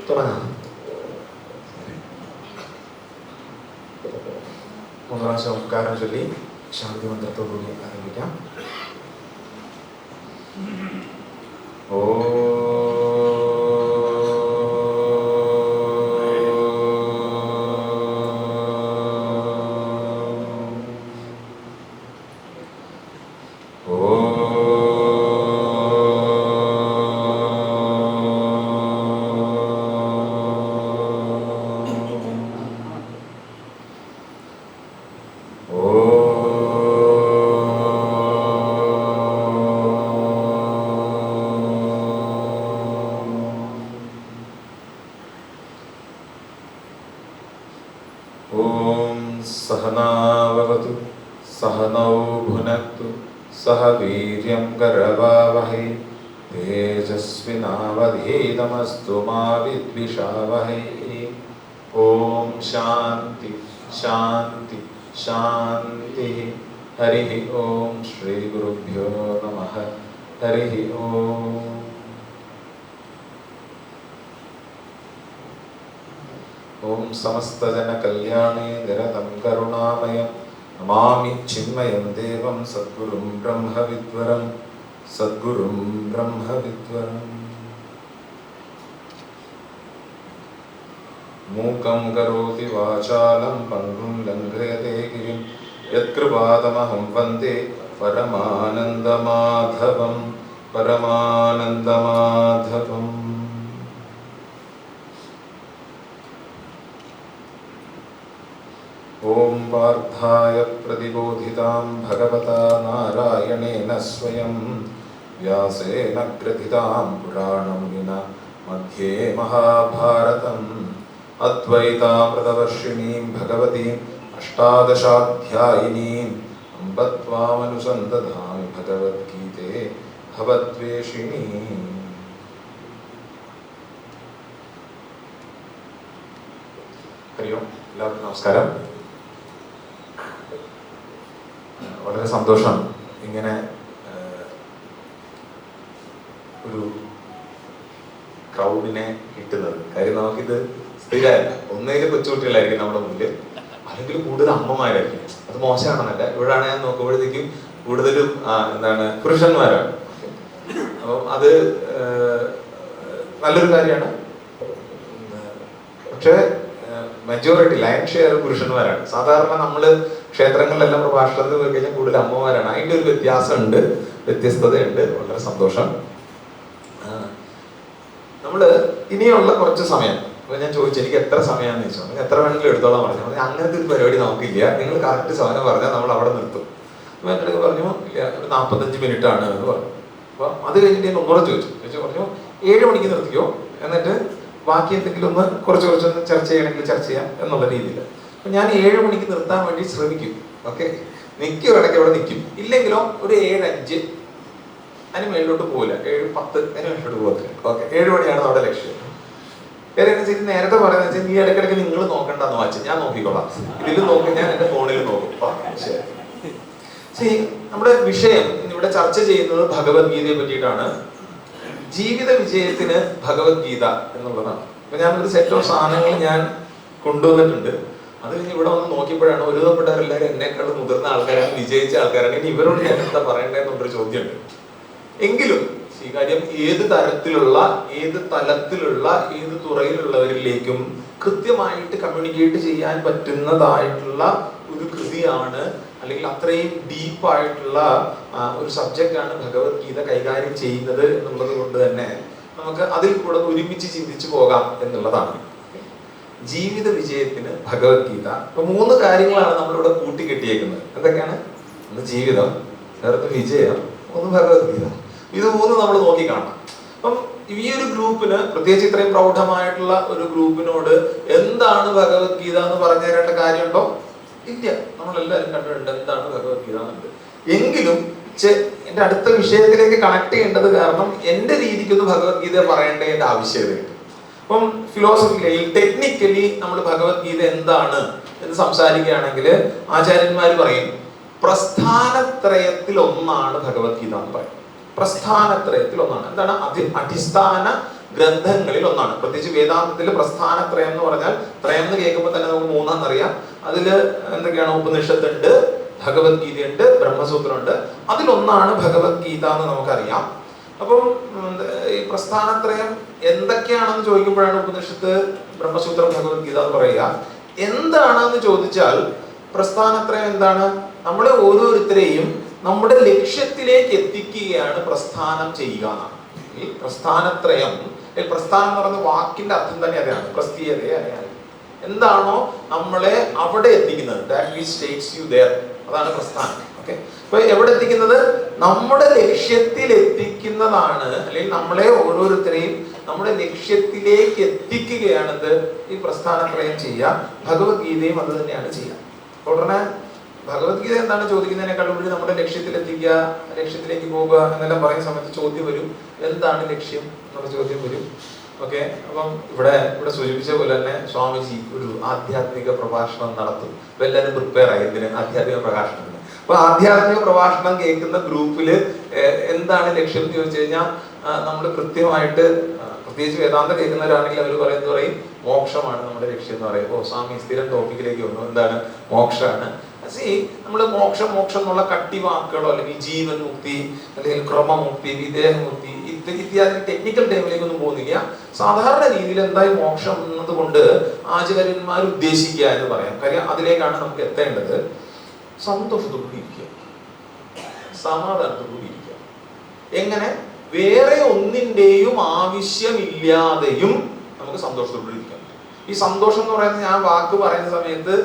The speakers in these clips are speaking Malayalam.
തുടങ്ങാം. 3 പ്രാവശ്യം ഓംകാരം ചൊല്ലി ശാന്തി മന്ത്രത്തോടുകൂടി ആരംഭിക്കാം. सहनावतु सहनौ भुनक्तु सह वीर्यं करवावहै तेजस्विनावधीतमस्तु मा विद्विषावहै. ओम शांति शांति शांति. हरिः ओम. श्री गुरुभ्यो नमः. हरिः ओम. ओम समस्त जन कल्याणे निरतं करुणामयं नमामि चिन्मयं देवं सद्गुरुं ब्रह्मविद्वरं सद्गुरुं ब्रह्मविद्वरम्. मूकं करोति वाचालं पङ्गुं लङ्घयते गिरिं यत्कृपातमहं वन्दे परमानन्दमाधवं परमानन्दमाधवम्. ओम पार्थाय प्रतिबोधितां भगवता नारायणेन स्वयं व्यासेन ग्रथितां पुराणं विना मध्ये महाभारतम् अद्वैतामृतवर्षिणीं भगवतीम् अष्टादशाध्यायिनीम् अम्ब त्वामनुसन्दधामि भगवद्गीते भवद्वेषिणीम्. हरि ओम. എല്ലാവർക്കും നമസ്കാരം. വളരെ സന്തോഷം ഇങ്ങനെ ഒരു ക്രൗഡിനെ കിട്ടുന്നത്. കാര്യം നമുക്കിത് സ്ഥിരമല്ല. ഒന്നേലും കൊച്ചുകുട്ടികളായിരിക്കും നമ്മുടെ മുന്നിൽ, അല്ലെങ്കിൽ കൂടുതൽ അമ്മമാരായിരിക്കും. അത് മോശമാണെന്നല്ല, ഇവിടെയാണ് ഞാൻ നോക്കുമ്പോഴത്തേക്കും കൂടുതലും പുരുഷന്മാരാണ്. അപ്പം അത് നല്ലൊരു കാര്യമാണ്. പക്ഷേ മെജോറിറ്റി ലയൺ ഷെയർ പുരുഷന്മാരാണ്. സാധാരണ നമ്മള് ക്ഷേത്രങ്ങളിലെല്ലാം പ്രഭാഷണത്തിൽ പോയി കഴിഞ്ഞാൽ കൂടുതൽ അമ്മമാരാണ്. അതിൻ്റെ ഒരു വ്യത്യാസമുണ്ട്, വ്യത്യസ്തതയുണ്ട്. വളരെ സന്തോഷം. നമ്മള് ഇനിയുള്ള കുറച്ച് സമയം, അപ്പൊ ഞാൻ ചോദിച്ചു എനിക്ക് എത്ര സമയമാണെന്ന് ചോദിച്ചു. എത്ര വേണമെങ്കിലും എടുത്തോളാം പറഞ്ഞു. അങ്ങനത്തെ ഒരു പരിപാടി നമുക്കില്ല, നിങ്ങൾ കറക്റ്റ് സമയം പറഞ്ഞാൽ നമ്മൾ അവിടെ നിർത്തും. അപ്പൊ എൻ്റെ അടുത്ത് പറഞ്ഞു ഇല്ല, ഒരു 45 മിനിറ്റ് ആണ് എന്ന് പറഞ്ഞു. അപ്പൊ അത് കഴിഞ്ഞിട്ട് ഞാൻ ഒന്നുകൂടെ ചോദിച്ചു പറഞ്ഞു 7 മണിക്ക് നിർത്തിക്കോ, എന്നിട്ട് ബാക്കി എന്തെങ്കിലും ഒന്ന് കുറച്ചൊന്ന് ചർച്ച ചെയ്യണമെങ്കിൽ ചർച്ച ചെയ്യാം എന്നുള്ള രീതിയിൽ. അപ്പൊ ഞാൻ 7 മണിക്ക് നിർത്താൻ വേണ്ടി ശ്രമിക്കും. ഓക്കെ, നിൽക്കും, ഇടയ്ക്ക് അവിടെ നിൽക്കും. ഇല്ലെങ്കിലോ ഒരു 7:05 അതിന് മേളിലോട്ട് പോകില്ല, 7:10 അതിന് മേളിലോട്ട് പോകത്തില്ല. ഓക്കെ, 7 മണിയാണ് നമ്മുടെ ലക്ഷ്യം. നേരത്തെ പറയുന്നത് വെച്ചാൽ നീ ഇടയ്ക്കിടയ്ക്ക് നിങ്ങൾ നോക്കണ്ടെന്ന് വാച്ച്, ഞാൻ നോക്കിക്കോളാം. ഇതിൽ നോക്കി, ഞാൻ എന്റെ ഫോണിൽ നോക്കും. ശരി, നമ്മുടെ വിഷയം ഇവിടെ ചർച്ച ചെയ്യുന്നത് ഭഗവത്ഗീതയെ പറ്റിയിട്ടാണ്. ജീവിത വിജയത്തിന് ഭഗവത്ഗീത എന്നുള്ളതാണ്. അപ്പൊ ഞാൻ ഒരു സെറ്റ് ഓഫ് സാധനങ്ങൾ ഞാൻ കൊണ്ടുവന്നിട്ടുണ്ട്. അത് കഴിഞ്ഞ് ഇവിടെ വന്ന് നോക്കിയപ്പോഴാണ് ഒരുവിധപ്പെട്ടവരെല്ലാവരും എന്നെക്കാളും മുതിർന്ന ആൾക്കാരാണ്, വിജയിച്ച ആൾക്കാരാണ്. ഇനി ഇവരോട് ഞാൻ എന്താ പറയണ്ടെന്നുള്ളൊരു ചോദ്യമുണ്ട്. എങ്കിലും ഈ കാര്യം ഏത് തരത്തിലുള്ള, ഏത് തലത്തിലുള്ള, ഏത് തുറയിലുള്ളവരിലേക്കും കൃത്യമായിട്ട് കമ്മ്യൂണിക്കേറ്റ് ചെയ്യാൻ പറ്റുന്നതായിട്ടുള്ള ഒരു കൃതിയാണ്, അല്ലെങ്കിൽ അത്രയും ഡീപ്പായിട്ടുള്ള ഒരു സബ്ജക്റ്റാണ് ഭഗവത്ഗീത കൈകാര്യം ചെയ്യുന്നത് എന്നുള്ളത് കൊണ്ട് തന്നെ നമുക്ക് അതിൽ കൂടെ ഒരുമിച്ച് ചിന്തിച്ചു പോകാം എന്നുള്ളതാണ്. ജീവിത വിജയത്തിന് ഭഗവത്ഗീത. ഇപ്പൊ 3 കാര്യങ്ങളാണ് നമ്മളിവിടെ കൂട്ടിക്കെട്ടിയേക്കുന്നത്. എന്തൊക്കെയാണ്? ഒന്ന് ജീവിതം, വേറൊന്ന് വിജയം, ഒന്ന് ഭഗവത്ഗീത. ഇത് 3 നമ്മൾ നോക്കി കാണണം. അപ്പം ഈ ഒരു ഗ്രൂപ്പിന്, പ്രത്യേകിച്ച് ഇത്രയും പ്രൗഢമായിട്ടുള്ള ഒരു ഗ്രൂപ്പിനോട് എന്താണ് ഭഗവത്ഗീത എന്ന് പറഞ്ഞു തരേണ്ട കാര്യമുണ്ടോ? ഇല്ല. നമ്മളെല്ലാവരും കണ്ടിട്ടുണ്ട് എന്താണ് ഭഗവത്ഗീത എന്നുള്ളത്. എങ്കിലും എന്റെ അടുത്ത വിഷയത്തിലേക്ക് കണക്ട് ചെയ്യേണ്ടത് കാരണം എന്റെ രീതിക്കൊന്ന് ഭഗവത്ഗീത പറയേണ്ടതിന്റെ ആവശ്യകതയുണ്ട്. അപ്പം ഫിലോസഫിക്കലി, ടെക്നിക്കലി നമ്മൾ ഭഗവത്ഗീത എന്താണ് എന്ന് സംസാരിക്കുകയാണെങ്കിൽ ആചാര്യന്മാർ പറയും പ്രസ്ഥാനത്രയത്തിൽ ഒന്നാണ് ഭഗവത്ഗീത എന്ന് പറയും. പ്രസ്ഥാനത്രയത്തിൽ ഒന്നാണ്. എന്താണ്? അടിസ്ഥാന ഗ്രന്ഥങ്ങളിൽ ഒന്നാണ്. പ്രത്യേകിച്ച് വേദാന്തത്തിൽ പ്രസ്ഥാനത്രയം എന്ന് പറഞ്ഞാൽ, ത്രയം എന്ന് കേൾക്കുമ്പോൾ തന്നെ നമുക്ക് മൂന്നാന്നറിയാം. അതിൽ എന്തൊക്കെയാണ്? ഉപനിഷത്തുണ്ട്, ഭഗവത്ഗീതയുണ്ട്, ബ്രഹ്മസൂത്രമുണ്ട്. അതിലൊന്നാണ് ഭഗവത്ഗീത എന്ന് നമുക്കറിയാം. അപ്പം ഈ പ്രസ്ഥാനത്രയം എന്തൊക്കെയാണെന്ന് ചോദിക്കുമ്പോഴാണ് ഉപനിഷത്ത്, ബ്രഹ്മസൂത്രം, ഭഗവത്ഗീത എന്ന് പറയുക. എന്താണെന്ന് ചോദിച്ചാൽ പ്രസ്ഥാനത്രയം എന്താണ്? നമ്മളെ ഓരോരുത്തരെയും നമ്മുടെ ലക്ഷ്യത്തിലേക്ക് എത്തിക്കുകയാണ് പ്രസ്ഥാനം ചെയ്യുക എന്നാണ് ഈ പ്രസ്ഥാനത്രയം. പ്രസ്ഥാനം എന്ന് പറയുന്ന വാക്കിന്റെ അർത്ഥം തന്നെ അതാണ്, പ്രസ്ഥീയതയെ അറിയാൻ. എന്താണോ നമ്മളെ അവിടെ എത്തിക്കുന്നത്, that which takes you there, അതാണ് പ്രസ്ഥാനം. ഓക്കെ, അപ്പൊ എവിടെ എത്തിക്കുന്നത്? നമ്മുടെ ലക്ഷ്യത്തിൽ എത്തിക്കുന്നതാണ്, അല്ലെങ്കിൽ നമ്മളെ ഓരോരുത്തരെയും നമ്മുടെ ലക്ഷ്യത്തിലേക്ക് എത്തിക്കുകയാണത് ഈ പ്രസ്ഥാനത്രയം ചെയ്യുക. ഭഗവത്ഗീതയും അത് തന്നെയാണ് ചെയ്യുക. ഉടനെ ഭഗവത്ഗീത എന്താണ് ചോദിക്കുന്നതിനേക്കാൾ ഉപരി നമ്മുടെ ലക്ഷ്യത്തിൽ എത്തിക്കുക, ലക്ഷ്യത്തിലേക്ക് പോകുക എന്നെല്ലാം പറയുന്ന സമയത്ത് ചോദ്യം വരും, എന്താണ് ലക്ഷ്യം എന്നുള്ള ചോദ്യം വരും. ഓക്കെ, അപ്പം ഇവിടെ സൂചിപ്പിച്ച പോലെ തന്നെ സ്വാമിജി ഒരു ആധ്യാത്മിക പ്രഭാഷണം നടത്തും. അപ്പൊ എല്ലാവരും പ്രിപ്പയർ ആയി ഇതിന്, ആധ്യാത്മിക പ്രഭാഷണത്തിന്. അപ്പൊ ആധ്യാത്മിക പ്രഭാഷണം കേൾക്കുന്ന ഗ്രൂപ്പില് എന്താണ് ലക്ഷ്യം എന്ന് ചോദിച്ചു കഴിഞ്ഞാൽ നമ്മൾ കൃത്യമായിട്ട്, പ്രത്യേകിച്ച് വേദാന്തം കേൾക്കുന്നവരാണെങ്കിൽ അവർ പറയും മോക്ഷമാണ് നമ്മുടെ ലക്ഷ്യം എന്ന് പറയും. ഓ, സ്വാമി സ്ഥിരം ടോപ്പിക്കിലേക്ക് വന്നു, എന്താണ്? മോക്ഷമാണ്. നമ്മൾ മോക്ഷം എന്നുള്ള കട്ടി വാക്കുകളോ അല്ലെങ്കിൽ ജീവൻ മുക്തി അല്ലെങ്കിൽ ക്രമമുക്തി, വിദേഹമുക്തി ഇത്യാദി ടെക്നിക്കൽ ടൈമിലേക്കൊന്നും പോകുന്നില്ല. സാധാരണ രീതിയിൽ എന്തായി മോക്ഷം എന്നതുകൊണ്ട് ആചാര്യന്മാർ ഉദ്ദേശിക്കുക എന്ന് പറയാം. കാര്യം അതിലേക്കാണ് നമുക്ക് എത്തേണ്ടത്. സന്തോഷത്തോടുകൂടി ഇരിക്കുക, സമാധാനത്തോടുകൂടി ഇരിക്കുക. എങ്ങനെ? വേറെ ഒന്നിന്റെയും ആവശ്യമില്ലാതെയും നമുക്ക് സന്തോഷത്തോടുകൂടി ഇരിക്കാം. ഈ സന്തോഷം എന്ന് പറയുന്നത്, ഞാൻ വാക്ക് പറയുന്ന സമയത്ത്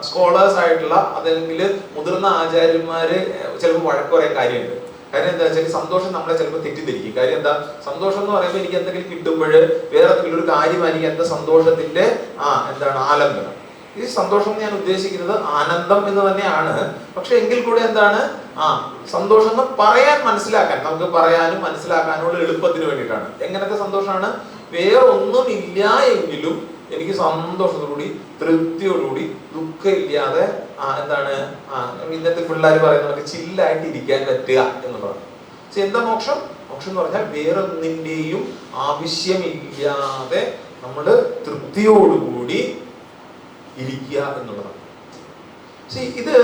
സ്കോളേഴ്സ് ആയിട്ടുള്ള അല്ലെങ്കിൽ മുതിർന്ന ആചാര്യന്മാര് ചിലപ്പോൾ വഴക്ക് പറയാൻ കാര്യമുണ്ട്. കാര്യം എന്താ വെച്ചാൽ സന്തോഷം നമ്മളെ ചിലപ്പോൾ തെറ്റിദ്ധരിക്കും. കാര്യം എന്താ? സന്തോഷം എന്ന് പറയുമ്പോൾ എനിക്ക് എന്തെങ്കിലും കിട്ടുമ്പോൾ വേറെ എന്തെങ്കിലും ഒരു കാര്യമായിരിക്കും എന്റെ സന്തോഷത്തിന്റെ ആലംബനം. ഈ സന്തോഷം ഞാൻ ഉദ്ദേശിക്കുന്നത് ആനന്ദം എന്ന് തന്നെയാണ്. പക്ഷെ എങ്കിൽ കൂടെ എന്താണ് സന്തോഷം എന്ന് പറയാൻ, മനസ്സിലാക്കാൻ, നമുക്ക് പറയാനും മനസ്സിലാക്കാനുള്ള എളുപ്പത്തിന് വേണ്ടിയിട്ടാണ്. എങ്ങനത്തെ സന്തോഷമാണ്? വേറെ ഒന്നും ഇല്ല എങ്കിലും എനിക്ക് സന്തോഷത്തോടുകൂടി, തൃപ്തിയോടുകൂടി, ദുഃഖമില്ലാതെ ഇന്നത്തെ പിള്ളേർ പറയുന്ന ചില്ലായിട്ട് ഇരിക്കാൻ പറ്റുക എന്നുള്ളതാണ്. എന്താ മോക്ഷം? മോക്ഷം എന്ന് പറഞ്ഞാൽ വേറെ ഒന്നിന്റെയും ആവശ്യമില്ലാതെ നമ്മള് തൃപ്തിയോടുകൂടി ഇരിക്കുക എന്നുള്ളതാണ്. ഇത്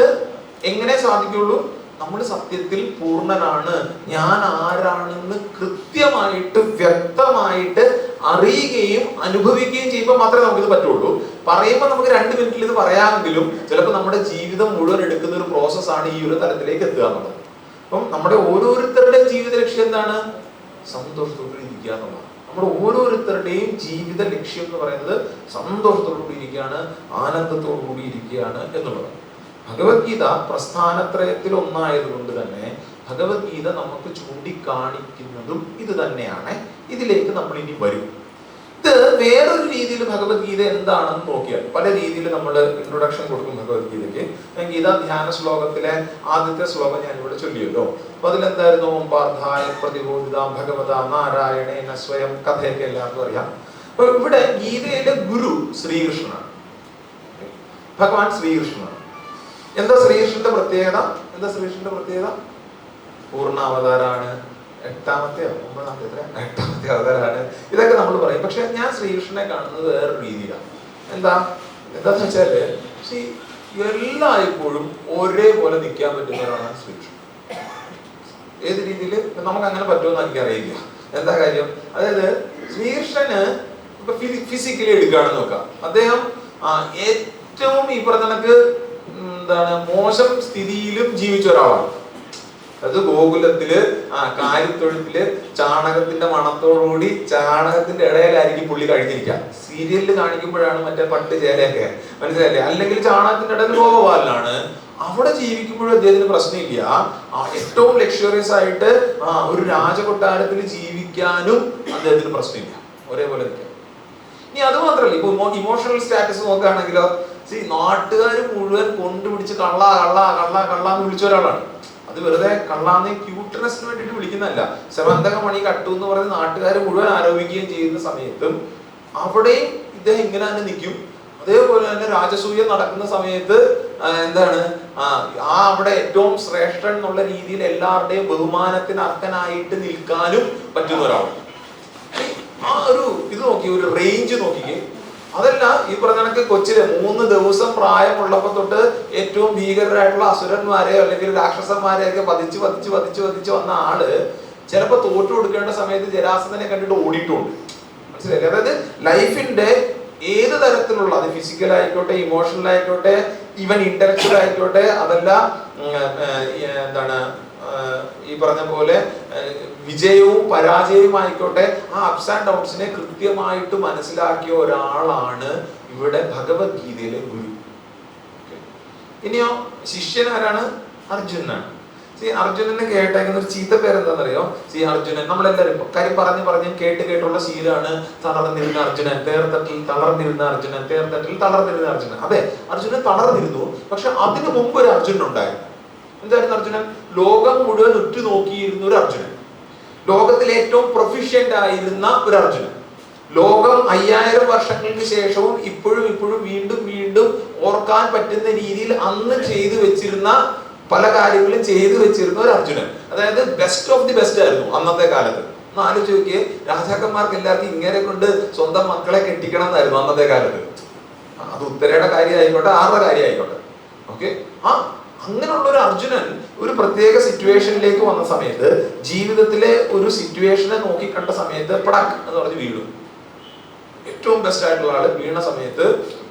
എങ്ങനെ സാധിക്കുള്ളൂ? നമ്മൾ സത്യത്തിൽ പൂർണ്ണനാണ്, ഞാൻ ആരാണെന്ന് കൃത്യമായിട്ട് വ്യക്തമായിട്ട് അറിയുകയും അനുഭവിക്കുകയും ചെയ്യുമ്പോൾ മാത്രമേ നമുക്കിത് പറ്റുള്ളൂ. പറയുമ്പോൾ നമുക്ക് 2 മിനിറ്റിൽ ഇത് പറയാമെങ്കിലും ചിലപ്പോൾ നമ്മുടെ ജീവിതം മുഴുവൻ എടുക്കുന്ന ഒരു പ്രോസസ്സാണ് ഈ ഒരു തലത്തിലേക്ക് എത്തുക എന്നുള്ളത്. അപ്പം നമ്മുടെ ഓരോരുത്തരുടെയും ജീവിത ലക്ഷ്യം എന്താണ്? സന്തോഷത്തോടെ ഇരിക്കുക എന്നുള്ളതാണ്. നമ്മുടെ ഓരോരുത്തരുടെയും ജീവിത ലക്ഷ്യം എന്ന് പറയുന്നത് സന്തോഷത്തോടുകൂടി ഇരിക്കുകയാണ്, ആനന്ദത്തോടു കൂടി ഇരിക്കുകയാണ് എന്നുള്ളതാണ്. ഭഗവത്ഗീത പ്രസ്ഥാനത്രയത്തിൽ ഒന്നായതുകൊണ്ട് തന്നെ ഭഗവത്ഗീത നമുക്ക് ചൂണ്ടിക്കാണിക്കുന്നതും ഇത് തന്നെയാണ്. ഇതിലേക്ക് നമ്മൾ ഇനി വരും. ഇത് വേറൊരു രീതിയിൽ ഭഗവത്ഗീത എന്താണെന്ന് നോക്കിയാൽ, പല രീതിയിൽ നമ്മൾ ഇൻട്രൊഡക്ഷൻ കൊടുക്കും ഭഗവത്ഗീതയ്ക്ക്. ഗീതാ ധ്യാന ശ്ലോകത്തിലെ ആദ്യത്തെ ശ്ലോകം ഞാൻ ഇവിടെ ചൊല്ലിയല്ലോ. അപ്പൊ അതിലെന്തായിരുന്നു? ഓം പാർത്ഥായ പ്രതിബോധിത ഭഗവത നാരായണേന സ്വയം, കഥയൊക്കെ എല്ലാവർക്കും അറിയാം. അപ്പൊ ഇവിടെ ഗീതയിലെ ഗുരു ശ്രീകൃഷ്ണനാണ്, ഭഗവാൻ ശ്രീകൃഷ്ണനാണ്. എന്താ ശ്രീകൃഷ്ണന്റെ പ്രത്യേകത? പൂർണ്ണാവതാരാണ്, 8ാമത്തെ 9ാമത്തെ അവതാരാണ്, ഇതൊക്കെ നമ്മൾ പറയും. പക്ഷെ ഞാൻ ശ്രീകൃഷ്ണനെ കാണുന്നത് വേറൊരു രീതിയിലാണ്. എന്താന്ന് വെച്ചാല് എല്ലായ്പ്പോഴും ഒരേപോലെ നിൽക്കാൻ പറ്റുന്നവരാണ് ശ്രീകൃഷ്ണൻ. ഏത് രീതിയിൽ നമുക്ക് അങ്ങനെ പറ്റുമെന്ന് എനിക്കറിയില്ല. എന്താ കാര്യം? അതായത് ശ്രീകൃഷ്ണന് ഇപ്പൊ ഫിസിക്കലി എടുക്കുകയാണെന്ന് നോക്കാം. അദ്ദേഹം ഏറ്റവും ഈ പറഞ്ഞ കണക്ക് മോശം സ്ഥിതിയിലും ജീവിച്ച ഒരാളാണ്. അത് ഗോകുലത്തില് കാര്യത്തൊഴുത്തില് ചാണകത്തിന്റെ മണത്തോടുകൂടി ചാണകത്തിന്റെ ഇടയിലായിരിക്കും പുള്ളി കഴിഞ്ഞിരിക്കുക. സീരിയലിൽ കാണിക്കുമ്പോഴാണ് മറ്റേ പട്ട് ചേലയൊക്കെ, മനസ്സിലായില്ലേ? അല്ലെങ്കിൽ ചാണകത്തിന്റെ ഇടയിൽ ഗോപാലനാണ്. അവിടെ ജീവിക്കുമ്പോഴും അദ്ദേഹത്തിന് പ്രശ്നമില്ല. ഏറ്റവും ലക്ഷറിയസ് ആയിട്ട് ഒരു രാജകൊട്ടാരത്തിൽ ജീവിക്കാനും അദ്ദേഹത്തിന് പ്രശ്നമില്ല, ഒരേപോലെ നിൽക്കാം. ഇനി അത് മാത്രമല്ല, ഇപ്പൊ ഇമോഷണൽ സ്റ്റാറ്റസ് നോക്കുകയാണെങ്കിലോ, നാട്ടുകാർ മുഴുവൻ കൊണ്ടുപിടിച്ച് കള്ളാന്ന് വിളിച്ച ഒരാളാണ്. അത് വെറുതെ കള്ളാന്ന് ക്യൂട്ട്നെസ്സിന് വേണ്ടിയിട്ട് വിളിക്കുന്നതല്ല. ശമന്തകമണി കട്ടു എന്ന് പറഞ്ഞ് നാട്ടുകാർ മുഴുവൻ ആരോപിക്കുകയും ചെയ്യുന്ന സമയത്തും അവിടെയും ഇദ്ദേഹം ഇങ്ങനെ തന്നെ നിൽക്കും. അതേപോലെ തന്നെ രാജസൂയം നടക്കുന്ന സമയത്ത് അവിടെ ഏറ്റവും ശ്രേഷ്ഠൻ എന്നുള്ള രീതിയിൽ എല്ലാവരുടെയും ബഹുമാനത്തിന് അർഹനായിട്ട് നിൽക്കാനും പറ്റുന്ന ഒരാളാണ്. ആ ഒരു ഇത് നോക്കി, ഒരു റേഞ്ച് നോക്കിക്കേ. അതല്ല ഈ പറഞ്ഞ കണക്ക് കൊച്ചിലെ 3 ദിവസം പ്രായമുള്ളപ്പോ തൊട്ട് ഏറ്റവും ഭീകരരായിട്ടുള്ള അസുരന്മാരെയോ അല്ലെങ്കിൽ രാക്ഷസന്മാരെയൊക്കെ പതിച്ച് പതിച്ച് പതിച്ച് പതിച്ച് വന്ന ആള് ചിലപ്പോ തോറ്റു കൊടുക്കേണ്ട സമയത്ത് ജരാസന്ധനെ കണ്ടിട്ട് ഓടിയിട്ടുണ്ട്. മനസ്സിലായില്ലേ? അതായത് ലൈഫിന്റെ ഏത് തരത്തിലുള്ള, അത് ഫിസിക്കൽ ആയിക്കോട്ടെ, ഇമോഷണൽ ആയിക്കോട്ടെ, ഈവൻ ഇന്റലക്ച്വൽ ആയിക്കോട്ടെ, അതല്ല എന്താണ് ഈ പറഞ്ഞ പോലെ വിജയവും പരാജയവും ആയിക്കോട്ടെ, ആ അപ്സ് ആൻഡ് ഡൗൺസിനെ കൃത്യമായിട്ട് മനസ്സിലാക്കിയ ഒരാളാണ് ഇവിടെ ഭഗവത്ഗീതയിലെ ഗുരു. ഇനിയോ ശിഷ്യൻ ആരാണ്? അർജുനാണ്. അർജുനനെ കേട്ടേക്കുന്ന ഒരു ചീത്ത പേരെന്താണെന്നറിയോ? അർജുനൻ, നമ്മളെല്ലാവരും കാര്യം പറഞ്ഞ് കേട്ട് കേട്ടുള്ള ശീലമാണ് തളർന്നിരുന്ന അർജുനൻ, തേർത്തട്ടിൽ തളർന്നിരുന്ന അർജുനൻ, തേർത്തട്ടിൽ തളർന്നിരുന്ന അർജുനൻ. അതെ, അർജുനൻ തളർന്നിരുന്നു. പക്ഷെ അതിനു മുമ്പ് ഒരു അർജുനൻ ഉണ്ടായിരുന്നു. എന്തായിരുന്നു അർജുനൻ? ലോകം മുഴുവൻ ഉറ്റുനോക്കിയിരുന്ന ഒരു അർജുനൻ, ലോകത്തിലെ ഏറ്റവും പ്രൊഫിഷ്യന്റ് ആയിരുന്ന ഒരു അർജുനൻ, ലോകം 5000 വർഷങ്ങൾക്ക് ശേഷവും ഇപ്പോഴും വീണ്ടും വീണ്ടും ഓർക്കാൻ പറ്റുന്ന രീതിയിൽ അന്ന് ചെയ്തു വെച്ചിരുന്ന പല കാര്യങ്ങളും ചെയ്തു വെച്ചിരുന്ന ഒരു അർജുനൻ. അതായത് ബെസ്റ്റ് ഓഫ് ദി ബെസ്റ്റ് ആയിരുന്നു അന്നത്തെ കാലത്ത്. ഒന്ന് ആലോചിച്ച് നോക്കിയേ, രാജാക്കന്മാർക്ക് എല്ലാവർക്കും ഇങ്ങനെ കൊണ്ട് സ്വന്തം മക്കളെ കെട്ടിക്കണം എന്നായിരുന്നു അന്നത്തെ കാലത്ത്. അത് ഉത്തരയുടെ കാര്യമായിക്കോട്ടെ, ആരുടെ കാര്യമായിക്കോട്ടെ. ഓക്കെ, അങ്ങനെയുള്ള ഒരു അർജുനൻ ഒരു പ്രത്യേക സിറ്റുവേഷനിലേക്ക് വന്ന സമയത്ത്, ജീവിതത്തിലെ ഒരു സിറ്റുവേഷനെ നോക്കിക്കണ്ട സമയത്ത് പടക്ക് എന്ന് പറഞ്ഞ് വീഴും. ഏറ്റവും ബെസ്റ്റ് ആയിട്ടുള്ള ആള് വീണ സമയത്ത്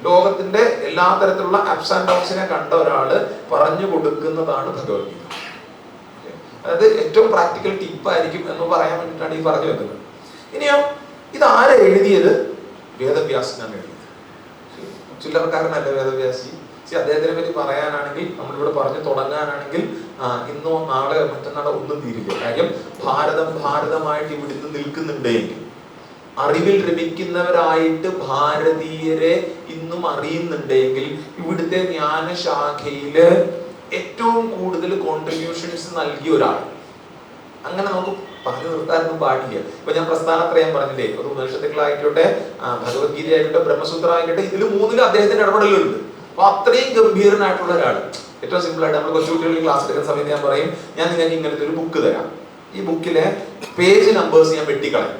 ലോകത്തിന്റെ എല്ലാ തരത്തിലുള്ള അപ്സ് ആൻഡ് ഡൗൺസിനെ കണ്ട ഒരാള് പറഞ്ഞു കൊടുക്കുന്നതാണ് ഭഗവത്ഗീത. അതായത് ഏറ്റവും പ്രാക്ടിക്കൽ ടിപ്പായിരിക്കും എന്ന് പറയാൻ വേണ്ടിയിട്ടാണ് ഈ പറഞ്ഞു വെക്കുന്നത്. ഇനിയോ ഇതാരെ എഴുതിയത്? വേദവ്യാസനാണ് എഴുതിയത്. ചില്ലറക്കാരനല്ല വേദവ്യാസി. അദ്ദേഹത്തിനെ പറ്റി പറയാനാണെങ്കിൽ, നമ്മളിവിടെ പറഞ്ഞു തുടങ്ങാനാണെങ്കിൽ ഇന്നോ നാളെ മറ്റന്നാളോ ഒന്നും തീരില്ല. കാര്യം ഭാരതമായിട്ട് ഇവിടുന്ന് നിൽക്കുന്നുണ്ടെങ്കിൽ, അറിവിൽ രമിക്കുന്നവരായിട്ട് ഭാരതീയരെ ഇന്നും അറിയുന്നുണ്ടെങ്കിൽ, ഇവിടുത്തെ ജ്ഞാനശാഖയില് ഏറ്റവും കൂടുതൽ കോൺട്രിബ്യൂഷൻസ് നൽകിയ ഒരാൾ. അങ്ങനെ നമുക്ക് പറഞ്ഞു നിർത്താനൊന്നും പാടില്ല. ഇപ്പൊ ഞാൻ പ്രസ്ഥാനത്രയം പറഞ്ഞില്ലേ, ഒരു ഉപനിഷത്തുക്കളായിക്കോട്ടെ, ഭഗവത്ഗീത ആയിക്കോട്ടെ, ബ്രഹ്മസൂത്രം ആയിക്കോട്ടെ, ഇതിൽ 3 അദ്ദേഹത്തിന്റെ ഇടപെടലുണ്ട്. അപ്പൊ അത്രയും ഗംഭീരനായിട്ടുള്ള ഒരാൾ. ഏറ്റവും സിമ്പിൾ ആയിട്ട് നമ്മൾ കൊച്ചുകുട്ടികളിൽ ക്ലാസ് എടുക്കുന്ന സമയത്ത് ഞാൻ പറയും, ഞാൻ നിങ്ങൾക്ക് ഇങ്ങനത്തെ ഒരു ബുക്ക് തരാം, ഈ ബുക്കിലെ പേജ് നമ്പേഴ്സ് ഞാൻ വെട്ടിക്കളയും.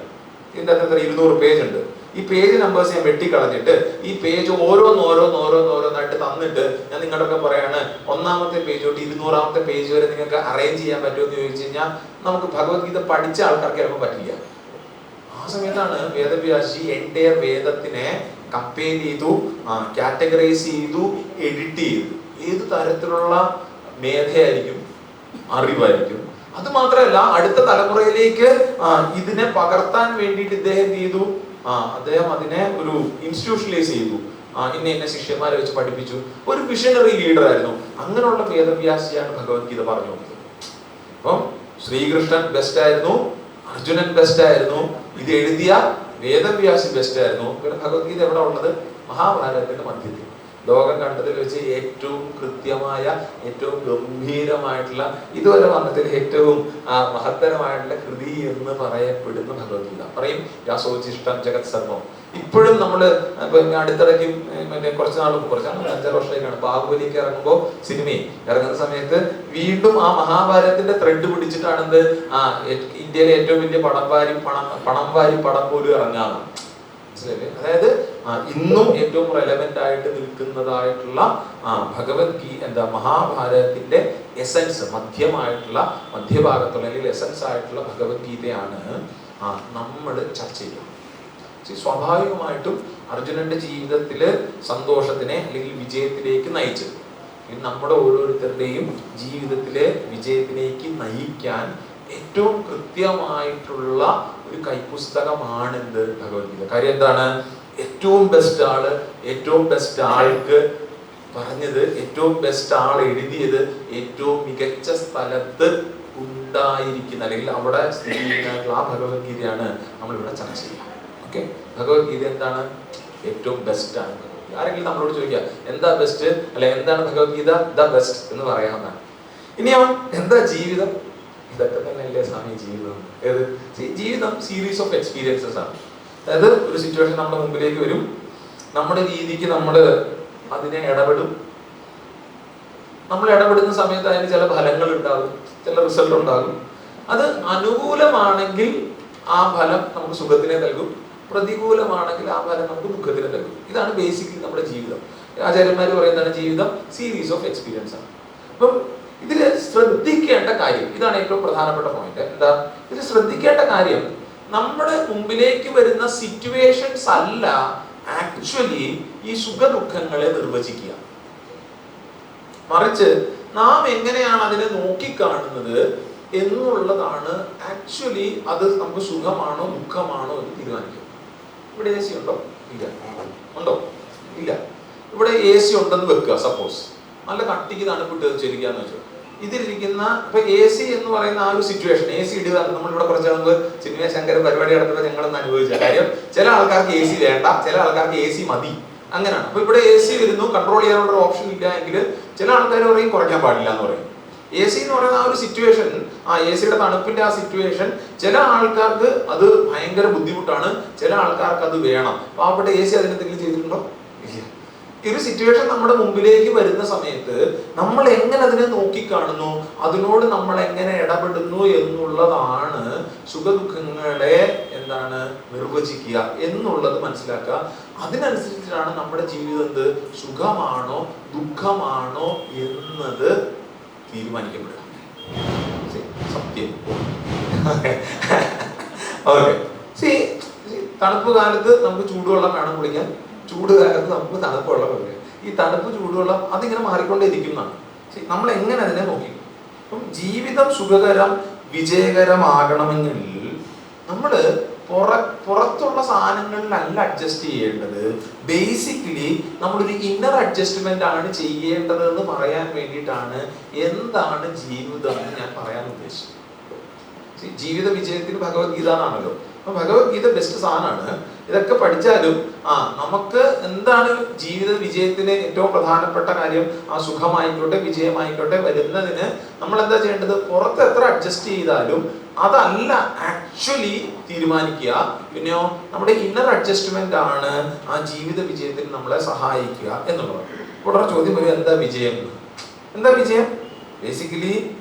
ഇതിന്റെ അകത്ത് 200 പേജ് ഉണ്ട്. ഈ പേജ് നമ്പേഴ്സ് ഞാൻ വെട്ടിക്കളഞ്ഞിട്ട് ഈ പേജ് ഓരോന്നായിട്ട് തന്നിട്ട് ഞാൻ നിങ്ങളൊക്കെ പറയാണ്, 1ാമത്തെ പേജ് തൊട്ട് 200ാമത്തെ പേജ് വരെ നിങ്ങൾക്ക് അറേഞ്ച് ചെയ്യാൻ പറ്റുമോ എന്ന് ചോദിച്ചു കഴിഞ്ഞാൽ നമുക്ക് ഭഗവത്ഗീത പഠിച്ച ആൾക്കാർക്ക് ചിലപ്പോൾ പറ്റില്ല. ആ സമയത്താണ് വേദവ്യാസി എൻ്റെയർ വേദത്തിനെ കമ്പയർ ചെയ്തു, കാറ്റഗറൈസ് ചെയ്തു, എഡിറ്റ് ചെയ്തു. ഏത് തരത്തിലുള്ള മേധയായിരിക്കും, അറിവായിരിക്കും. അത് മാത്രമല്ല, അടുത്ത തലമുറയിലേക്ക് ഇതിനെ പകർത്താൻ വേണ്ടിയിട്ട് ഇദ്ദേഹം ചെയ്തു, അദ്ദേഹം അതിനെ ഒരു ഇൻസ്റ്റിറ്റ്യൂഷണലൈസ് ചെയ്തു. ഇന്ന ശിഷ്യന്മാരെ വെച്ച് പഠിപ്പിച്ചു. ഒരു വിഷണറി ലീഡർ ആയിരുന്നു. അങ്ങനെയുള്ള വേദവ്യാസിയാണ് ഭഗവത്ഗീത പറഞ്ഞു കൊടുത്തത്. അപ്പം ശ്രീകൃഷ്ണൻ ബെസ്റ്റ് ആയിരുന്നു, അർജുനൻ ബെസ്റ്റ് ആയിരുന്നു, ഇത് എഴുതിയ വേദവ്യാസി ബെസ്റ്റ് ആയിരുന്നു. പിന്നെ ഭഗവത്ഗീത എവിടെ ഉള്ളത്? മഹാഭാരതത്തിന്റെ മധ്യത്തിൽ. ലോകം കണ്ടതിൽ വെച്ച് ഏറ്റവും കൃത്യമായ, ഏറ്റവും ഗംഭീരമായിട്ടുള്ള, ഇതുവരെ വന്നതിൽ ഏറ്റവും മഹത്തരമായിട്ടുള്ള കൃതി എന്ന് പറയപ്പെടുന്ന ഭഗവത്ഗീത. പറയും വ്യാസോച്ഛിഷ്ടം ജഗത് സർവം. ഇപ്പോഴും നമ്മള് അടുത്തിടയ്ക്കും കുറച്ച് നാൾ 5-6 വർഷമായിട്ടാണ് ബാഹുബലിക്ക് ഇറങ്ങുമ്പോൾ, സിനിമയിൽ ഇറങ്ങുന്ന സമയത്ത് വീണ്ടും ആ മഹാഭാരതത്തിന്റെ ത്രെഡ് പിടിച്ചിട്ടാണ് എന്ത് ഇന്ത്യയിലെ ഏറ്റവും വലിയ പണം വാരി പടം പോലും ഇറങ്ങാണ്. അതായത് ഇന്നും ഏറ്റവും റെലവെന്റ് ആയിട്ട് നിൽക്കുന്നതായിട്ടുള്ള മഹാഭാരതത്തിന്റെ എസൻസ്, മധ്യഭാഗത്തുള്ള അല്ലെങ്കിൽ എസൻസ് ആയിട്ടുള്ള ഭഗവത്ഗീതയാണ് നമ്മൾ ചർച്ച ചെയ്യുന്നത്. സ്വാഭാവികമായിട്ടും അർജുനന്റെ ജീവിതത്തില് സന്തോഷത്തിനെ അല്ലെങ്കിൽ വിജയത്തിലേക്ക് നയിച്ചത്, നമ്മുടെ ഓരോരുത്തരുടെയും ജീവിതത്തിലെ വിജയത്തിലേക്ക് നയിക്കാൻ ഏറ്റവും കൃത്യമായിട്ടുള്ള ഒരു കൈപ്പുസ്തകമാണെന്ത്? ഭഗവത്ഗീത. കാര്യം എന്താണ്? ഏറ്റവും ബെസ്റ്റ് ആള്, ഏറ്റവും ബെസ്റ്റ് ആൾക്ക് പറഞ്ഞത്, ഏറ്റവും ബെസ്റ്റ് ആൾ എഴുതിയത്, ഏറ്റവും മികച്ച സ്ഥലത്ത് ഉണ്ടായിരിക്കുന്ന അല്ലെങ്കിൽ അവിടെ സ്ഥിതി ചെയ്യുന്ന ആ ഭഗവത്ഗീതയാണ് നമ്മളിവിടെ ചർച്ച ചെയ്യുക. ഓക്കെ, ഭഗവത്ഗീത എന്താണ്? ഏറ്റവും ബെസ്റ്റ് ആണ്. ആരെങ്കിലും നമ്മളോട് ചോദിക്കുക എന്താ ബെസ്റ്റ്, അല്ലെ എന്താണ് ഭഗവത്ഗീത? ദ ബെസ്റ്റ് എന്ന് പറയാവുന്നതാണ്. ഇനിയോ എന്താ ജീവിതം? ഇതൊക്കെ തന്നെയല്ലേ സ്വാമി ജീവിതം? ഏത് ജീവിതം? സീരീസ് ഓഫ് എക്സ്പീരിയൻസസ് ആണ്. അതായത് ഒരു സിറ്റുവേഷൻ നമ്മുടെ മുമ്പിലേക്ക് വരും, നമ്മുടെ രീതിക്ക് നമ്മൾ അതിനെ ഇടപെടും. നമ്മൾ ഇടപെടുന്ന സമയത്ത് അതിന് ചില ഫലങ്ങൾ ഉണ്ടാകും, ചില റിസൾട്ട് ഉണ്ടാകും. അത് അനുകൂലമാണെങ്കിൽ ആ ഫലം നമുക്ക് സുഖത്തിനെ നൽകും, പ്രതികൂലമാണെങ്കിൽ ആ ഫലം നമുക്ക് ദുഃഖത്തിനെ നൽകും. ഇതാണ് ബേസിക്കലി നമ്മുടെ ജീവിതം. ആചാര്യന്മാർ പറയുന്നതാണ് ജീവിതം സീരീസ് ഓഫ് എക്സ്പീരിയൻസ് ആണ്. അപ്പം ഇതിൽ ശ്രദ്ധിക്കേണ്ട കാര്യം ഇതാണ് ഏറ്റവും പ്രധാനപ്പെട്ട പോയിന്റ്. എന്താ ഇതിൽ ശ്രദ്ധിക്കേണ്ട കാര്യം, നമ്മുടെ മുമ്പിലേക്ക് വരുന്ന സിറ്റുവേഷൻസ് അല്ല ആക്ച്വലി ഈ സുഖ ദുഃഖങ്ങളെ നിർവചിക്കുക. മറിച്ച് നാം എങ്ങനെയാണ് അതിനെ നോക്കിക്കാണുന്നത് എന്നുള്ളതാണ് ആക്ച്വലി അത് നമുക്ക് സുഖമാണോ ദുഃഖമാണോ എന്ന് തീരുമാനിക്കും. ഇവിടെ AC ഉണ്ടോ? ഇല്ല. ഉണ്ടോ? ഇല്ല. ഇവിടെ AC ഉണ്ടെന്ന് വെക്കുക. സപ്പോസ് നല്ല കട്ടിക്ക് തണുപ്പിട്ട് വെച്ചിരിക്കാന്ന് വെച്ചോ. ഇതിലിരിക്കുന്ന ഇപ്പൊ AC എന്ന് പറയുന്ന ആ ഒരു സിറ്റുവേഷൻ, AC ഇടുക. നമ്മളിവിടെ കുറച്ച് മുമ്പ് ചിന്മയ ശങ്കരൻ പരിപാടി നടത്തുമ്പോൾ ഞങ്ങളൊന്ന് അനുഭവിച്ച കാര്യം, ചില ആൾക്കാർക്ക് AC വേണ്ട, ചില ആൾക്കാർക്ക് AC മതി, അങ്ങനെയാണ്. അപ്പൊ ഇവിടെ AC വരുന്നു, കൺട്രോൾ ചെയ്യാനുള്ള ഒരു ഓപ്ഷൻ ഇല്ല എങ്കിൽ ചില ആൾക്കാർ പറയും കുറയ്ക്കാൻ പാടില്ല എന്ന് പറയും. AC എന്ന് പറയുന്ന ആ ഒരു സിറ്റുവേഷൻ, ആ ACയുടെ തണുപ്പിന്റെ ആ സിറ്റുവേഷൻ ചില ആൾക്കാർക്ക് അത് ഭയങ്കര ബുദ്ധിമുട്ടാണ്, ചില ആൾക്കാർക്ക് അത് വേണം. അപ്പൊ അവിടെ AC അതിനെന്തെങ്കിലും ചെയ്തിട്ടുണ്ടോ? ഇല്ല. ഈ ഒരു സിറ്റുവേഷൻ നമ്മുടെ മുമ്പിലേക്ക് വരുന്ന സമയത്ത് നമ്മൾ എങ്ങനെ അതിനെ നോക്കിക്കാണുന്നു, അതിനോട് നമ്മൾ എങ്ങനെ ഇടപെടുന്നു എന്നുള്ളതാണ് സുഖദുഃഖങ്ങളെ എന്താണ് നിർവചിക്കുക എന്നുള്ളത് മനസ്സിലാക്കുക. അതിനനുസരിച്ചിട്ടാണ് നമ്മുടെ ജീവിതം എന്ത് സുഖമാണോ ദുഃഖമാണോ എന്നത് തീരുമാനിക്കപ്പെടുക. സത്യം. ഓക്കെ. തണുപ്പ് കാലത്ത് നമുക്ക് ചൂടുവെള്ളം വേണം കുടിക്കാൻ, ചൂട് കാലത്ത് നമുക്ക് തണുപ്പ് വെള്ളം കുടിക്കാം. ഈ തണുപ്പ് ചൂടുവെള്ളം അതിങ്ങനെ മാറിക്കൊണ്ടേയിരിക്കുന്നതാണ്. നമ്മൾ എങ്ങനെ അതിനെ നോക്കി. അപ്പം ജീവിതം സുഖകരം വിജയകരമാകണമെങ്കിൽ നമ്മൾ പുറത്തുള്ള സാധനങ്ങളിലല്ല അഡ്ജസ്റ്റ് ചെയ്യേണ്ടത്. ബേസിക്കലി നമ്മളൊരു ഇന്നർ അഡ്ജസ്റ്റ്മെന്റ് ആണ് ചെയ്യേണ്ടതെന്ന് പറയാൻ വേണ്ടിയിട്ടാണ് എന്താണ് ജീവിതം എന്ന് ഞാൻ പറയാൻ ഉദ്ദേശിച്ചത്. ജീവിത വിജയത്തിന് ഭഗവത്ഗീത എന്നാണല്ലോ. അപ്പൊ ഭഗവത്ഗീത ബെസ്റ്റ് സാധനമാണ്. ഇതൊക്കെ പഠിച്ചാലും നമുക്ക് എന്താണ് ജീവിത വിജയത്തിന് ഏറ്റവും പ്രധാനപ്പെട്ട കാര്യം, ആ സുഖമായിക്കോട്ടെ വിജയമായിക്കോട്ടെ വരുന്നതിന് നമ്മൾ എന്താ ചെയ്യേണ്ടത്, പുറത്ത് എത്ര അഡ്ജസ്റ്റ് ചെയ്താലും അതല്ല ആക്ച്വലി തീരുമാനിക്കുക. പിന്നെയോ നമ്മുടെ ഇന്നർ അഡ്ജസ്റ്റ്മെന്റ് ആണ് ആ ജീവിത വിജയത്തിന് നമ്മളെ സഹായിക്കുക എന്നുള്ളത്. ഉടനെ ചോദ്യം വരും, എന്താ വിജയം? എന്താ വിജയം? ബേസിക്കലി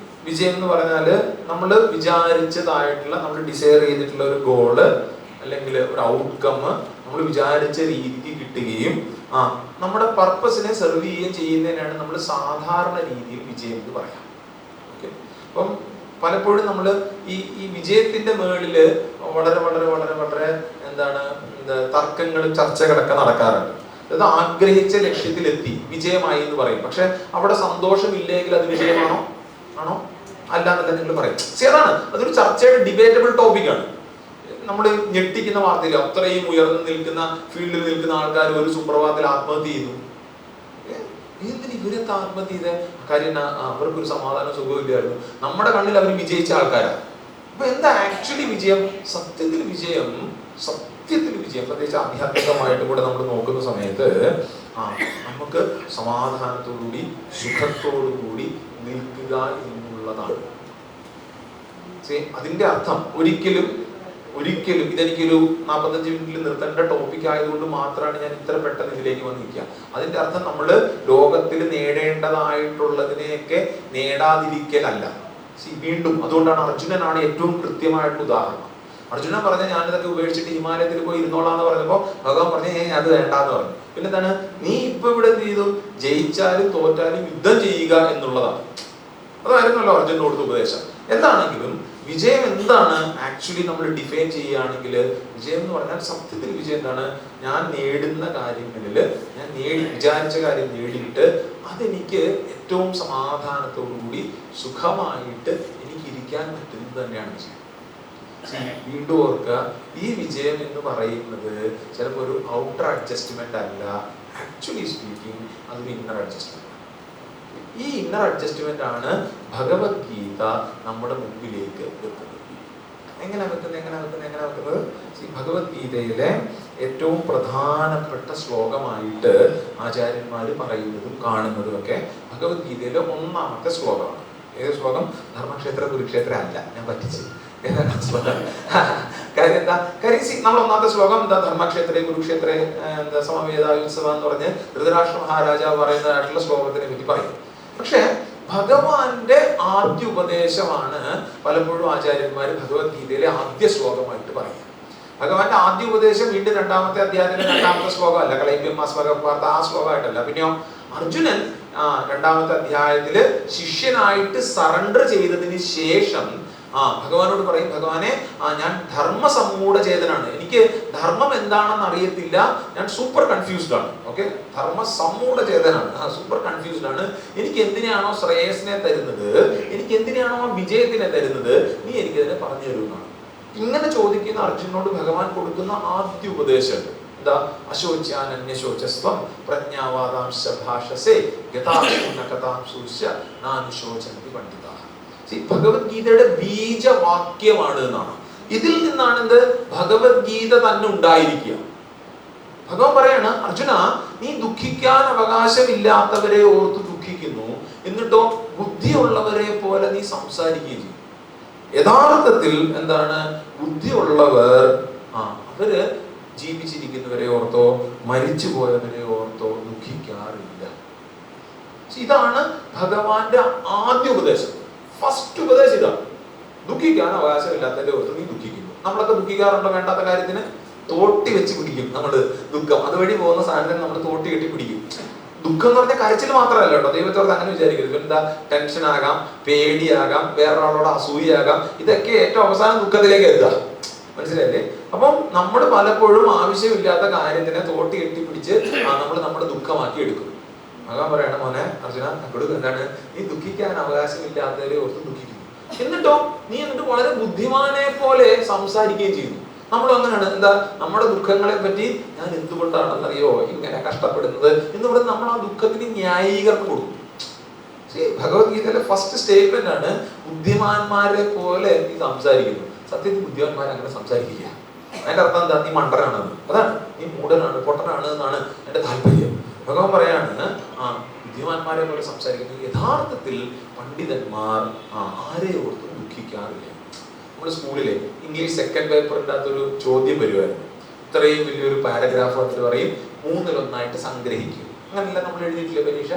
വിജയം എന്ന് പറഞ്ഞാൽ നമ്മൾ വിചാരിച്ചതായിട്ടുള്ള, നമ്മൾ ഡിസൈർ ചെയ്തിട്ടുള്ള ഒരു ഗോള് അല്ലെങ്കിൽ ഒരു ഔട്ട്കം നമ്മൾ വിചാരിച്ച രീതിക്ക് കിട്ടുകയും നമ്മുടെ പർപ്പസിനെ സെർവ് ചെയ്യുകയും ചെയ്യുന്നതിനാണ് നമ്മൾ സാധാരണ രീതിയിൽ വിജയം എന്ന് പറയാം. ഓക്കെ. അപ്പം പലപ്പോഴും നമ്മൾ ഈ വിജയത്തിന്റെ മേളില് വളരെ വളരെ വളരെ വളരെ എന്താണ് തർക്കങ്ങളും ചർച്ചകളൊക്കെ നടക്കാറുണ്ട്. അത് ആഗ്രഹിച്ച ലക്ഷ്യത്തിലെത്തി വിജയമായി എന്ന് പറയും. പക്ഷെ അവിടെ സന്തോഷമില്ലെങ്കിൽ അത് വിജയമാണോ? ആണോ? അല്ലാന്നല്ല നിങ്ങൾ പറയും. അതാണ്, അതൊരു ചർച്ചയുടെ ഡിബേറ്റബിൾ ടോപ്പിക്കാണ്. നമ്മൾ ഞെട്ടിക്കുന്ന വാർത്തയിൽ അത്രയും ഉയർന്നു നിൽക്കുന്ന ഫീൽഡിൽ നിൽക്കുന്ന ആൾക്കാർ ഒരു സുപ്രഭാതത്തിൽ ആത്മഹത്യ ചെയ്യുന്നു. എന്തിന് ഇവരെന്താ ആത്മഹത്യ ചെയ്ത കാര്യം? അവർക്കൊരു സമാധാന സുഖമില്ലായിരുന്നു. നമ്മുടെ കണ്ണിൽ അവർ വിജയിച്ച ആൾക്കാരാണ്. അപ്പൊ എന്താ ആക്ച്വലി വിജയം? സത്യത്തിൽ വിജയം, പ്രത്യേകിച്ച് ആധ്യാത്മികമായിട്ട് കൂടെ നമ്മൾ നോക്കുന്ന സമയത്ത് നമുക്ക് സമാധാനത്തോടുകൂടി സുഖത്തോടു കൂടി നിൽക്കുക എന്നുള്ളതാണ്. അതിന്റെ അർത്ഥം ഒരിക്കലും ഇതെനിക്കൊരു 45 മിനിറ്റിൽ നിർത്തേണ്ട ടോപ്പിക് ആയതുകൊണ്ട് മാത്രമാണ് ഞാൻ ഇത്ര പെട്ടെന്ന് ഇതിലേക്ക് വന്നിരിക്കുക. അതിന്റെ അർത്ഥം നമ്മൾ ലോകത്തിൽ നേടേണ്ടതായിട്ടുള്ളതിനെയൊക്കെ നേടാതിരിക്കലല്ല. വീണ്ടും അതുകൊണ്ടാണ് അർജുനനാണ് ഏറ്റവും കൃത്യമായിട്ടുള്ള ഉദാഹരണം. അർജുനൻ പറഞ്ഞ ഞാനിതൊക്കെ ഉപേക്ഷിച്ചിട്ട് ഹിമാലയത്തിൽ പോയി ഇരുന്നോളാന്ന് പറഞ്ഞപ്പോ ഭഗവാൻ പറഞ്ഞ അത് വേണ്ടാന്ന് പറഞ്ഞു. പിന്നെ എന്താണ്, നീ ഇപ്പൊ ഇവിടെ എന്ത് ചെയ്തു? ജയിച്ചാലും തോറ്റാലും യുദ്ധം ചെയ്യുക എന്നുള്ളതാണ്. അതായിരുന്നല്ലോ അർജുനൻ കൊടുത്ത ഉപദേശം. എന്താണെങ്കിലും വിജയം എന്താണ് ആക്ച്വലി നമ്മൾ ഡിഫൈൻ ചെയ്യുകയാണെങ്കിൽ, വിജയം എന്ന് പറഞ്ഞാൽ സത്യത്തിൽ വിജയം എന്താണ്? ഞാൻ നേടുന്ന കാര്യങ്ങളിൽ ഞാൻ വിചാരിച്ച കാര്യം നേടിയിട്ട് അതെനിക്ക് ഏറ്റവും സമാധാനത്തോടുകൂടി സുഖമായിട്ട് എനിക്ക് ഇരിക്കാൻ പറ്റുന്നത് തന്നെയാണ് വിജയം. വീണ്ടും ഓർക്കുക, ഈ വിജയം എന്ന് പറയുന്നത് ചിലപ്പോൾ ഒരു ഔട്ടർ അഡ്ജസ്റ്റ്മെന്റ് അല്ല. ആക്ച്വലി സ്പീക്കിംഗ് അതൊരു ഇന്നർ അഡ്ജസ്റ്റ്മെന്റ്. ഈ ഇന്നർ അഡ്ജസ്റ്റ്മെന്റ് ആണ് ഭഗവത്ഗീത നമ്മുടെ മുമ്പിലേക്ക് വെക്കുന്നത്. എങ്ങനെ വെക്കുന്നത്? ഭഗവത്ഗീതയിലെ ഏറ്റവും പ്രധാനപ്പെട്ട ശ്ലോകമായിട്ട് ആചാര്യന്മാർ പറയുന്നതും കാണുന്നതും ഒക്കെ ഭഗവത്ഗീതയിലെ 1ാമത്തെ ശ്ലോകമാണ്. ഏത് ശ്ലോകം? ധർമ്മക്ഷേത്ര കുരുക്ഷേത്ര അല്ല, ഞാൻ പറ്റിച്ചു. കാര്യം എന്താ? നമ്മൾ 1ാമത്തെ ശ്ലോകം എന്താ? ധർമ്മക്ഷേത്രേ കുരുക്ഷേത്രേ എന്താ സമവേദ ഉത്സവം എന്ന് പറഞ്ഞ് ധൃതരാഷ്ട്ര മഹാരാജാവ് പറയുന്നതായിട്ടുള്ള ശ്ലോകത്തിനെ പറ്റി പറയും. പക്ഷെ ഭഗവാന്റെ ആദ്യ ഉപദേശമാണ് പലപ്പോഴും ആചാര്യന്മാർ ഭഗവത്ഗീതയിലെ ആദ്യ ശ്ലോകമായിട്ട് പറയുന്നത്. ഭഗവാന്റെ ആദ്യ ഉപദേശം വീണ്ടും രണ്ടാമത്തെ അധ്യായത്തിലെ രണ്ടാമത്തെ ശ്ലോകമല്ല, കളൈബ്യമാസ്മകപ്പാർത്ത ആ ശ്ലോകമായിട്ടല്ല. പിന്നെയോ അർജുനൻ രണ്ടാമത്തെ അധ്യായത്തില് ശിഷ്യനായിട്ട് സറണ്ടർ ചെയ്തതിന് ശേഷം ഭഗവാനോട് പറയും, ഭഗവാനെ ഞാൻ ധർമ്മസമ്മൂഢ ചേതനാണ്, എനിക്ക് ധർമ്മം എന്താണെന്ന് അറിയത്തില്ല, ഞാൻ സൂപ്പർ കൺഫ്യൂസ്ഡ് ആണ്. ഓക്കെ, ധർമ്മസമ്മൂഢ ചേതനാണ്, സൂപ്പർ കൺഫ്യൂസ്ഡ് ആണ്. എനിക്ക് എന്തിനാണോ ശ്രേയസിനെ തരുന്നത്, എനിക്ക് എന്തിനാണോ വിജയത്തിനെ തരുന്നത്, നീ എനിക്കതിനെ പറഞ്ഞു തരുമെന്നാണ്. ഇങ്ങനെ ചോദിക്കുന്ന അർജുനോട് ഭഗവാൻ കൊടുക്കുന്ന ആദ്യ ഉപദേശം എന്താ? അശോച്യാനന്യശോചസ്ത്വം പ്രജ്ഞാവാദാംശ ഭാഷസേ ഗതാംശൂനകതാംശൂശ്ച നാനുശോചന്തി പണ്ഡിതാഃ. ഭഗവത്ഗീതയുടെ ബീജവാക്യമാണ് എന്നാണ്. ഇതിൽ നിന്നാണ് എന്ത്? ഭഗവത്ഗീത തന്നെ ഉണ്ടായിരിക്കുക. ഭഗവാൻ പറയാണ്, അർജുന, നീ ദുഃഖിക്കാൻ അവകാശമില്ലാത്തവരെ ഓർത്ത് ദുഃഖിക്കുന്നു, എന്നിട്ടോ ബുദ്ധിയുള്ളവരെ പോലെ നീ സംസാരിക്കുകയും ചെയ്യും. യഥാർത്ഥത്തിൽ എന്താണ്? ബുദ്ധിയുള്ളവർ അവര് ജീവിച്ചിരിക്കുന്നവരെ ഓർത്തോ മരിച്ചു പോയവരെ ഓർത്തോ ദുഃഖിക്കാറില്ല. ഇതാണ് ഭഗവാന്റെ ആദ്യ ഉപദേശം. ഫസ്റ്റ് ഉപദേശം ഇതാണ്, ദുഃഖിക്കാൻ അവകാശമില്ലാത്തവരെ ഓർത്ത് നീ ദുഃഖിക്കുന്നു. നമ്മളൊക്കെ ദുഃഖിക്കാറുണ്ടോ? വേണ്ടാത്ത കാര്യത്തിന് തോട്ടി വെച്ച് പിടിക്കും നമ്മള്. ദുഃഖം അതുവഴി പോകുന്ന സാധനത്തിന് നമ്മൾ തോട്ടി കെട്ടി പിടിക്കും. ദുഃഖം എന്ന് പറഞ്ഞാൽ കരച്ചിൽ മാത്രമല്ല കേട്ടോ, ദൈവത്തോട് അങ്ങനെ വിചാരിക്കരുത്. എന്താ? ടെൻഷൻ ആകാം, പേടിയാകാം, വേറൊരാളോട് അസൂയാകാം, ഇതൊക്കെ ഏറ്റവും അവസാനം ദുഃഖത്തിലേക്ക് എത്തുക. മനസ്സിലായില്ലേ? അപ്പം നമ്മൾ പലപ്പോഴും ആവശ്യമില്ലാത്ത കാര്യത്തിനെ തോട്ടി കെട്ടിപ്പിടിച്ച് നമ്മൾ നമ്മുടെ ദുഃഖമാക്കി എടുക്കും. ഭഗവാൻ പറയണ, മോനെ അർജുന, അപ്പോഴും എന്താണ്? നീ ദുഃഖിക്കാൻ അവകാശമില്ലാത്തവരെ ഓർത്ത് ദുഃഖിക്കുന്നു. എന്നിട്ടോ നീ വളരെ ബുദ്ധിമാനെ പോലെ സംസാരിക്കുകയും ചെയ്യുന്നു. നമ്മളും അങ്ങനെയാണ്. എന്താ? നമ്മുടെ ദുഃഖങ്ങളെ പറ്റി ഞാൻ എന്തുകൊണ്ടാണെന്നറിയോ ഇങ്ങനെ കഷ്ടപ്പെടുന്നത് എന്ന് പറഞ്ഞ് നമ്മൾ ആ ദുഃഖത്തിന് ന്യായീകരണം കൊടുക്കും. ഭഗവത്ഗീതയിലെ ഫസ്റ്റ് സ്റ്റേറ്റ്മെന്റ് ആണ്, ബുദ്ധിമാന്മാരെ പോലെ നീ സംസാരിക്കുന്നു. സത്യത്തിൽ ബുദ്ധിമാന്മാരെ അങ്ങനെ സംസാരിക്കുക. അതിന്റെ അർത്ഥം എന്താ? നീ മണ്ടനാണെന്ന്. അതാണ്, നീ മൂഢനാണ്, പൊട്ടനാണ് എന്നാണ് എന്റെ താല്പര്യം. ഭഗവാൻ പറയാണ്, ബുദ്ധിമാന്മാരെ പോലെ സംസാരിക്കുന്നത്. യഥാർത്ഥത്തിൽ പണ്ഡിതന്മാർ ആരെ ഓർത്തും ദുഃഖിക്കാറില്ല. നമ്മുടെ സ്കൂളിലെ ഇംഗ്ലീഷ് സെക്കൻഡ് പേപ്പറിൻ്റെ അകത്തൊരു ചോദ്യം വരുമായിരുന്നു. ഇത്രയും വലിയൊരു പാരഗ്രാഫ് വന്നിട്ട് പറയും 1/3 സംഗ്രഹിക്കും. അങ്ങനെയല്ല നമ്മൾ എഴുതിയിട്ടില്ല പരീക്ഷ.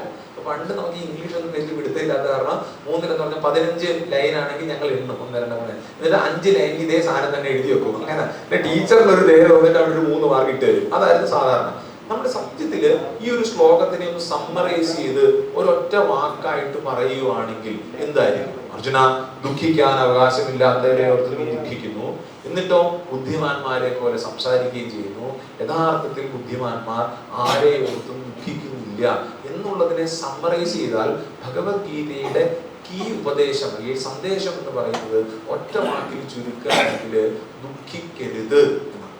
പണ്ട് നമുക്ക് ഇംഗ്ലീഷ് ഒന്നും വലിയ പിടുത്തമില്ലാത്ത കാരണം 3 എന്ന് പറഞ്ഞാൽ 15 ലൈൻ ആണെങ്കിൽ ഞങ്ങൾ എണ്ണും 1, 2, 3. എന്നിട്ട് 5 ലൈനിൽ ഇതേ സാധനം തന്നെ എഴുതി വെക്കും. അങ്ങനെ ടീച്ചറിന് ഒരു ദേഹം വന്നിട്ട് അവിടെ ഒരു 3 മാർക്ക് ഇട്ട് തരും. അതായിരുന്നു സാധാരണ. നമ്മുടെ സത്യത്തില് ഈ ഒരു ശ്ലോകത്തിനെ ഒന്ന് സമ്മറൈസ് ചെയ്ത് ഒരൊറ്റ വാക്കായിട്ട് പറയുവാണെങ്കിൽ എന്തായിരിക്കും? അർജുന, ദുഃഖിക്കാൻ അവകാശമില്ലാത്തവരെ ഓർത്ത് നീ ദുഃഖിക്കുന്നു, എന്നിട്ടോ ബുദ്ധിമാന്മാരെ പോലെ സംസാരിക്കുകയും ചെയ്യുന്നു. യഥാർത്ഥത്തിൽ ബുദ്ധിമാന്മാർ ആരെ ഓർത്തും ദുഃഖിക്കുന്നില്ല എന്നുള്ളതിനെ സമ്മറൈസ് ചെയ്താൽ ഭഗവത്ഗീതയുടെ ഈ ഉപദേശം ഈ സന്ദേശം എന്ന് പറയുന്നത് ഒറ്റ വാക്കിൽ ചുരുക്കുകയാണെങ്കിൽ ദുഃഖിക്കരുത് എന്നാണ്.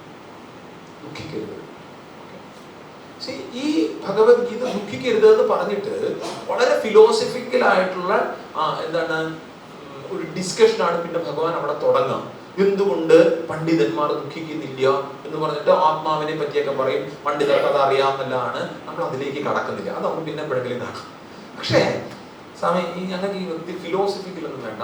ദുഃഖിക്കരുത്. ഈ ഭഗവത്ഗീത ദുഃഖിക്കരുത് എന്ന് പറഞ്ഞിട്ട് വളരെ ഫിലോസഫിക്കൽ ആയിട്ടുള്ള എന്താണ് ഒരു ഡിസ്കഷനാണ് പിന്നെ ഭഗവാൻ അവിടെ തുടങ്ങാം. എന്തുകൊണ്ട് പണ്ഡിതന്മാർ ദുഃഖിക്കുന്നില്ല എന്ന് പറഞ്ഞിട്ട് ആത്മാവിനെ പറ്റിയൊക്കെ പറയും. പണ്ഡിതർക്ക് അത് അറിയാമെന്നല്ലാണ്. നമ്മൾ അതിലേക്ക് കടക്കുന്നില്ല, അത് നമുക്ക് പിന്നെ എപ്പോഴെങ്കിലും കാണാം. പക്ഷേ ഞങ്ങൾക്ക് ഈ വ്യക്തി ഫിലോസഫിക്കൽ ഒന്നും വേണ്ട.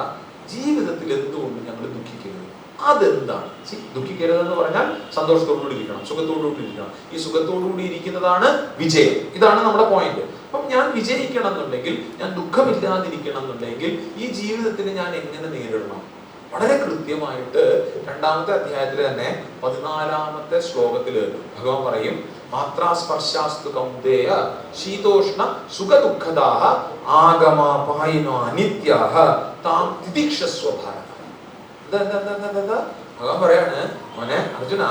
ജീവിതത്തിൽ എന്തുകൊണ്ട് ഞങ്ങൾ ദുഃഖിക്കരുത്? അതെന്താണ്? ദുഃഖിക്കരുതെന്ന് പറഞ്ഞാൽ സന്തോഷത്തോടുകൂടി ഇരിക്കണം, സുഖത്തോടുകൂടി ഇരിക്കണം. ഈ സുഖത്തോടുകൂടി ഇരിക്കുന്നതാണ് വിജയം. ഇതാണ് നമ്മുടെ പോയിന്റ്. അപ്പം ഞാൻ വിജയിക്കണം എന്നുണ്ടെങ്കിൽ, ഞാൻ ദുഃഖമില്ലാതിരിക്കണം എന്നുണ്ടെങ്കിൽ ഈ ജീവിതത്തിന് ഞാൻ എങ്ങനെ നേരിടണം? വളരെ കൃത്യമായിട്ട് 2ാമത്തെ അധ്യായത്തിൽ തന്നെ 14ാമത്തെ ശ്ലോകത്തില് ഭഗവാൻ പറയും, മാത്രാസ്പർശാസ്തു കൗന്ദേയ ശീതോഷ്ണ സുഖദുഃഖദാഃ ആഗമാപായിനോ അനിത്യാഃ താം തിതിക്ഷസ്വ ഭാരത. ഭഗവാൻ പറയാണ്, മോനെ അർജുന,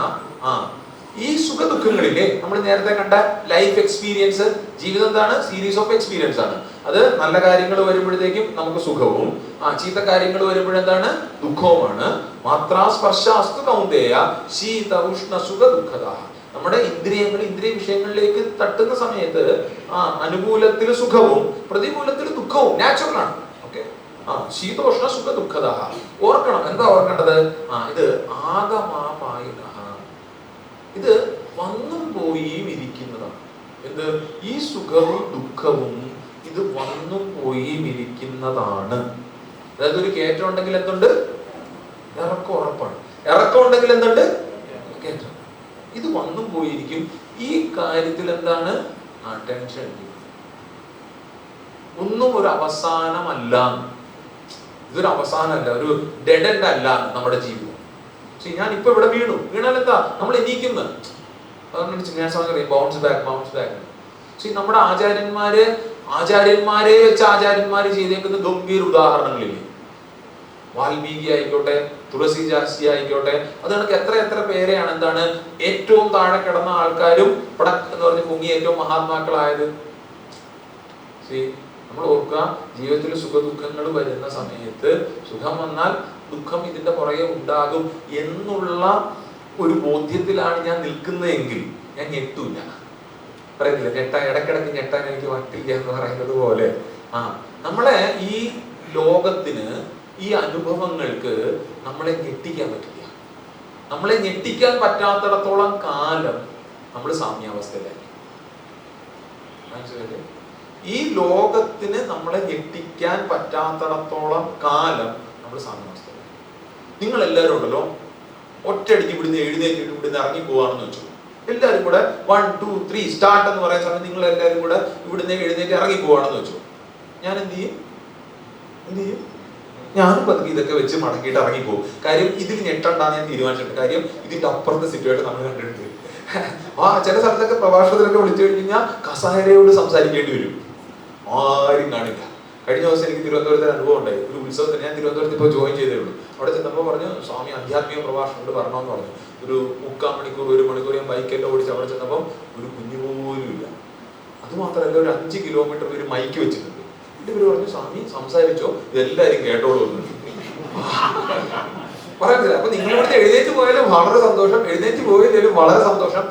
ഈ സുഖ ദുഃഖങ്ങളില്ലേ നമ്മൾ നേരത്തെ കണ്ട ലൈഫ് എക്സ്പീരിയൻസ്, ജീവിതം എന്താണ്? സീരീസ് ഓഫ് എക്സ്പീരിയൻസ് ആണ്. അത് നല്ല കാര്യങ്ങൾ വരുമ്പോഴത്തേക്കും നമുക്ക് സുഖവും, ചീത്ത കാര്യങ്ങൾ വരുമ്പോഴെന്താണ്? ദുഃഖവുമാണ്. മാത്രാസ്പർശാസ്തു കൗന്ദേയ ശീത ഉഷ്ണ സുഖ ദുഃഖദാഃ. നമ്മുടെ ഇന്ദ്രിയങ്ങൾ ഇന്ദ്രിയ വിഷയങ്ങളിലേക്ക് തട്ടുന്ന സമയത്ത് അനുകൂലത്തിൽ സുഖവും പ്രതികൂലത്തിൽ ദുഃഖവും നാച്ചുറൽ ആണ്. ശീതോഷ്ണ സുഖ ദുഃഖദാഃ. ഓർക്കണം, എന്താ ഓർക്കേണ്ടത്? ഇത് ആഗമാപായിനഃ, ഇത് വന്നും പോയിയും ഇരിക്കുന്നതാണ്. എന്ത്? ഈ സുഖവും ദുഃഖവും ഇത് വന്നും പോയിയും ഇരിക്കുന്നതാണ്. അതായത് ഒരു കയറ്റം ഉണ്ടെങ്കിൽ എന്തുണ്ട്? ഇറക്കം ഉറപ്പാണ്. ഇറക്കം ഉണ്ടെങ്കിൽ എന്തുണ്ട്? കയറ്റം. ഇത് വന്നും പോയിരിക്കും. ഈ കാര്യത്തിൽ എന്താണ്? ടെൻഷൻ. ഒന്നും ഒരു അവസാനമല്ല. ഇതൊരു അവസാനമല്ല, ഒരു ഡെഡ് എൻഡ് അല്ല നമ്മുടെ ജീവിതം. ഞാൻ ഇപ്പൊ ഇവിടെ വീണാലെന്താ, നമ്മൾ എണീക്കുന്നു. അതുകൊണ്ട് ബൗൺസ് ബാക്ക്. നമ്മുടെ ആചാര്യന്മാരെ വെച്ച് ആചാര്യന്മാര് ചെയ്തേക്കുന്ന ഗംഭീര ഉദാഹരണങ്ങളില്ലേ. വാൽമീകി ആയിക്കോട്ടെ, തുളസിദാസി ആയിക്കോട്ടെ, അത് കണക്ക് എത്ര പേരെയാണ് എന്താണ് ഏറ്റവും താഴെ കിടന്ന ആൾക്കാരും പടക്ക് എന്ന് പറഞ്ഞ് പൊങ്ങി ഏറ്റവും മഹാത്മാക്കളായത്. നമ്മൾ ഓർക്കുക, ജീവിതത്തിൽ സുഖദുഃഖങ്ങൾ വരുന്ന സമയത്ത് സുഖം വന്നാൽ ദുഃഖം ഇതിന്റെ പുറകെ ഉണ്ടാകും എന്നുള്ള ഒരു ബോധ്യത്തിലാണ് ഞാൻ നിൽക്കുന്നതെങ്കിൽ ഞാൻ ഞെട്ടൂല. പറയുന്നില്ല, ഇടക്കിടക്ക് ഞെട്ടാൻ എനിക്ക് പറ്റില്ല എന്ന് പറയുന്നത് പോലെ നമ്മളെ ഈ ലോകത്തിന്, ഈ അനുഭവങ്ങൾക്ക് നമ്മളെ ഞെട്ടിക്കാൻ പറ്റില്ല. നമ്മളെ ഞെട്ടിക്കാൻ പറ്റാത്തിടത്തോളം കാലം നമ്മൾ സാമ്യാവസ്ഥയിലായി. മനസ്സിലായില്ലേ? ഈ ലോകത്തിന് നമ്മളെ ഞെട്ടിക്കാൻ പറ്റാത്തിടത്തോളം കാലം നമ്മൾ സാമ്യാവസ്ഥയിലായി. നിങ്ങൾ എല്ലാവരും ഉണ്ടല്ലോ, ഒറ്റയടിക്ക് ഇവിടുന്ന് എഴുന്നേറ്റിട്ട് ഇവിടുന്ന് ഇറങ്ങി പോവാണെന്ന് വെച്ചു. എല്ലാവരും കൂടെ 1 2 3 സ്റ്റാർട്ട് എന്ന് പറയുന്ന സമയത്ത് നിങ്ങൾ എല്ലാവരും കൂടെ ഇവിടുന്ന് എഴുന്നേറ്റ് ഇറങ്ങി പോവാണെന്ന് വെച്ചു. ഞാൻ എന്ത് ചെയ്യും? ഞാനും പതുക്കെ ഇതൊക്കെ വെച്ച് മടക്കിയിട്ട് ഇറങ്ങിപ്പോകും. കാര്യം ഇതിൽ ഞെട്ടണ്ടാന്ന് ഞാൻ തീരുമാനിച്ചിട്ടുണ്ട്. കാര്യം ഇതിന്റെ അപ്പുറത്തെ സിറ്റുവേഷൻ നമ്മൾ കണ്ടിട്ടുണ്ട്. ചില സ്ഥലത്തൊക്കെ പ്രഭാഷണത്തിലൊക്കെ വിളിച്ചു കഴിഞ്ഞാൽ കസാരയോട് സംസാരിക്കേണ്ടി വരും, ആരും കാണില്ല. കഴിഞ്ഞ ദിവസം എനിക്ക് തിരുവനന്തപുരത്തെ അനുഭവം ഉണ്ടായി. ഒരു ഉത്സവത്തിന് ഞാൻ തിരുവനന്തപുരത്ത് ഇപ്പോൾ ജോയിൻ ചെയ്തേ ഉള്ളൂ. അവിടെ ചെന്നപ്പോൾ പറഞ്ഞു, സ്വാമി ആധ്യാത്മിക പ്രഭാഷണോട് വരണമെന്ന് പറഞ്ഞു. ഒരു 3/4 മണിക്കൂർ 1 മണിക്കൂർ ഞാൻ ബൈക്കെല്ലാം ഓടിച്ച് അവിടെ ചെന്നപ്പം ഒരു കുഞ്ഞു പോലും ഇല്ല. അതുമാത്രമല്ല, ഒരു 5 കിലോമീറ്റർ ഒരു മൈക്ക് വെച്ചിട്ടുണ്ട്. ഇവര് പറഞ്ഞു, സ്വാമി സംസാരിച്ചോ, ഇതെല്ലാരും കേട്ടോളൂ പറയുന്നില്ല. അപ്പൊ നിങ്ങൾ ഇവിടുത്തെ എഴുന്നേറ്റ് പോയാലും വളരെ സന്തോഷം, എഴുന്നേറ്റ് പോയില്ലേലും വളരെ സന്തോഷം.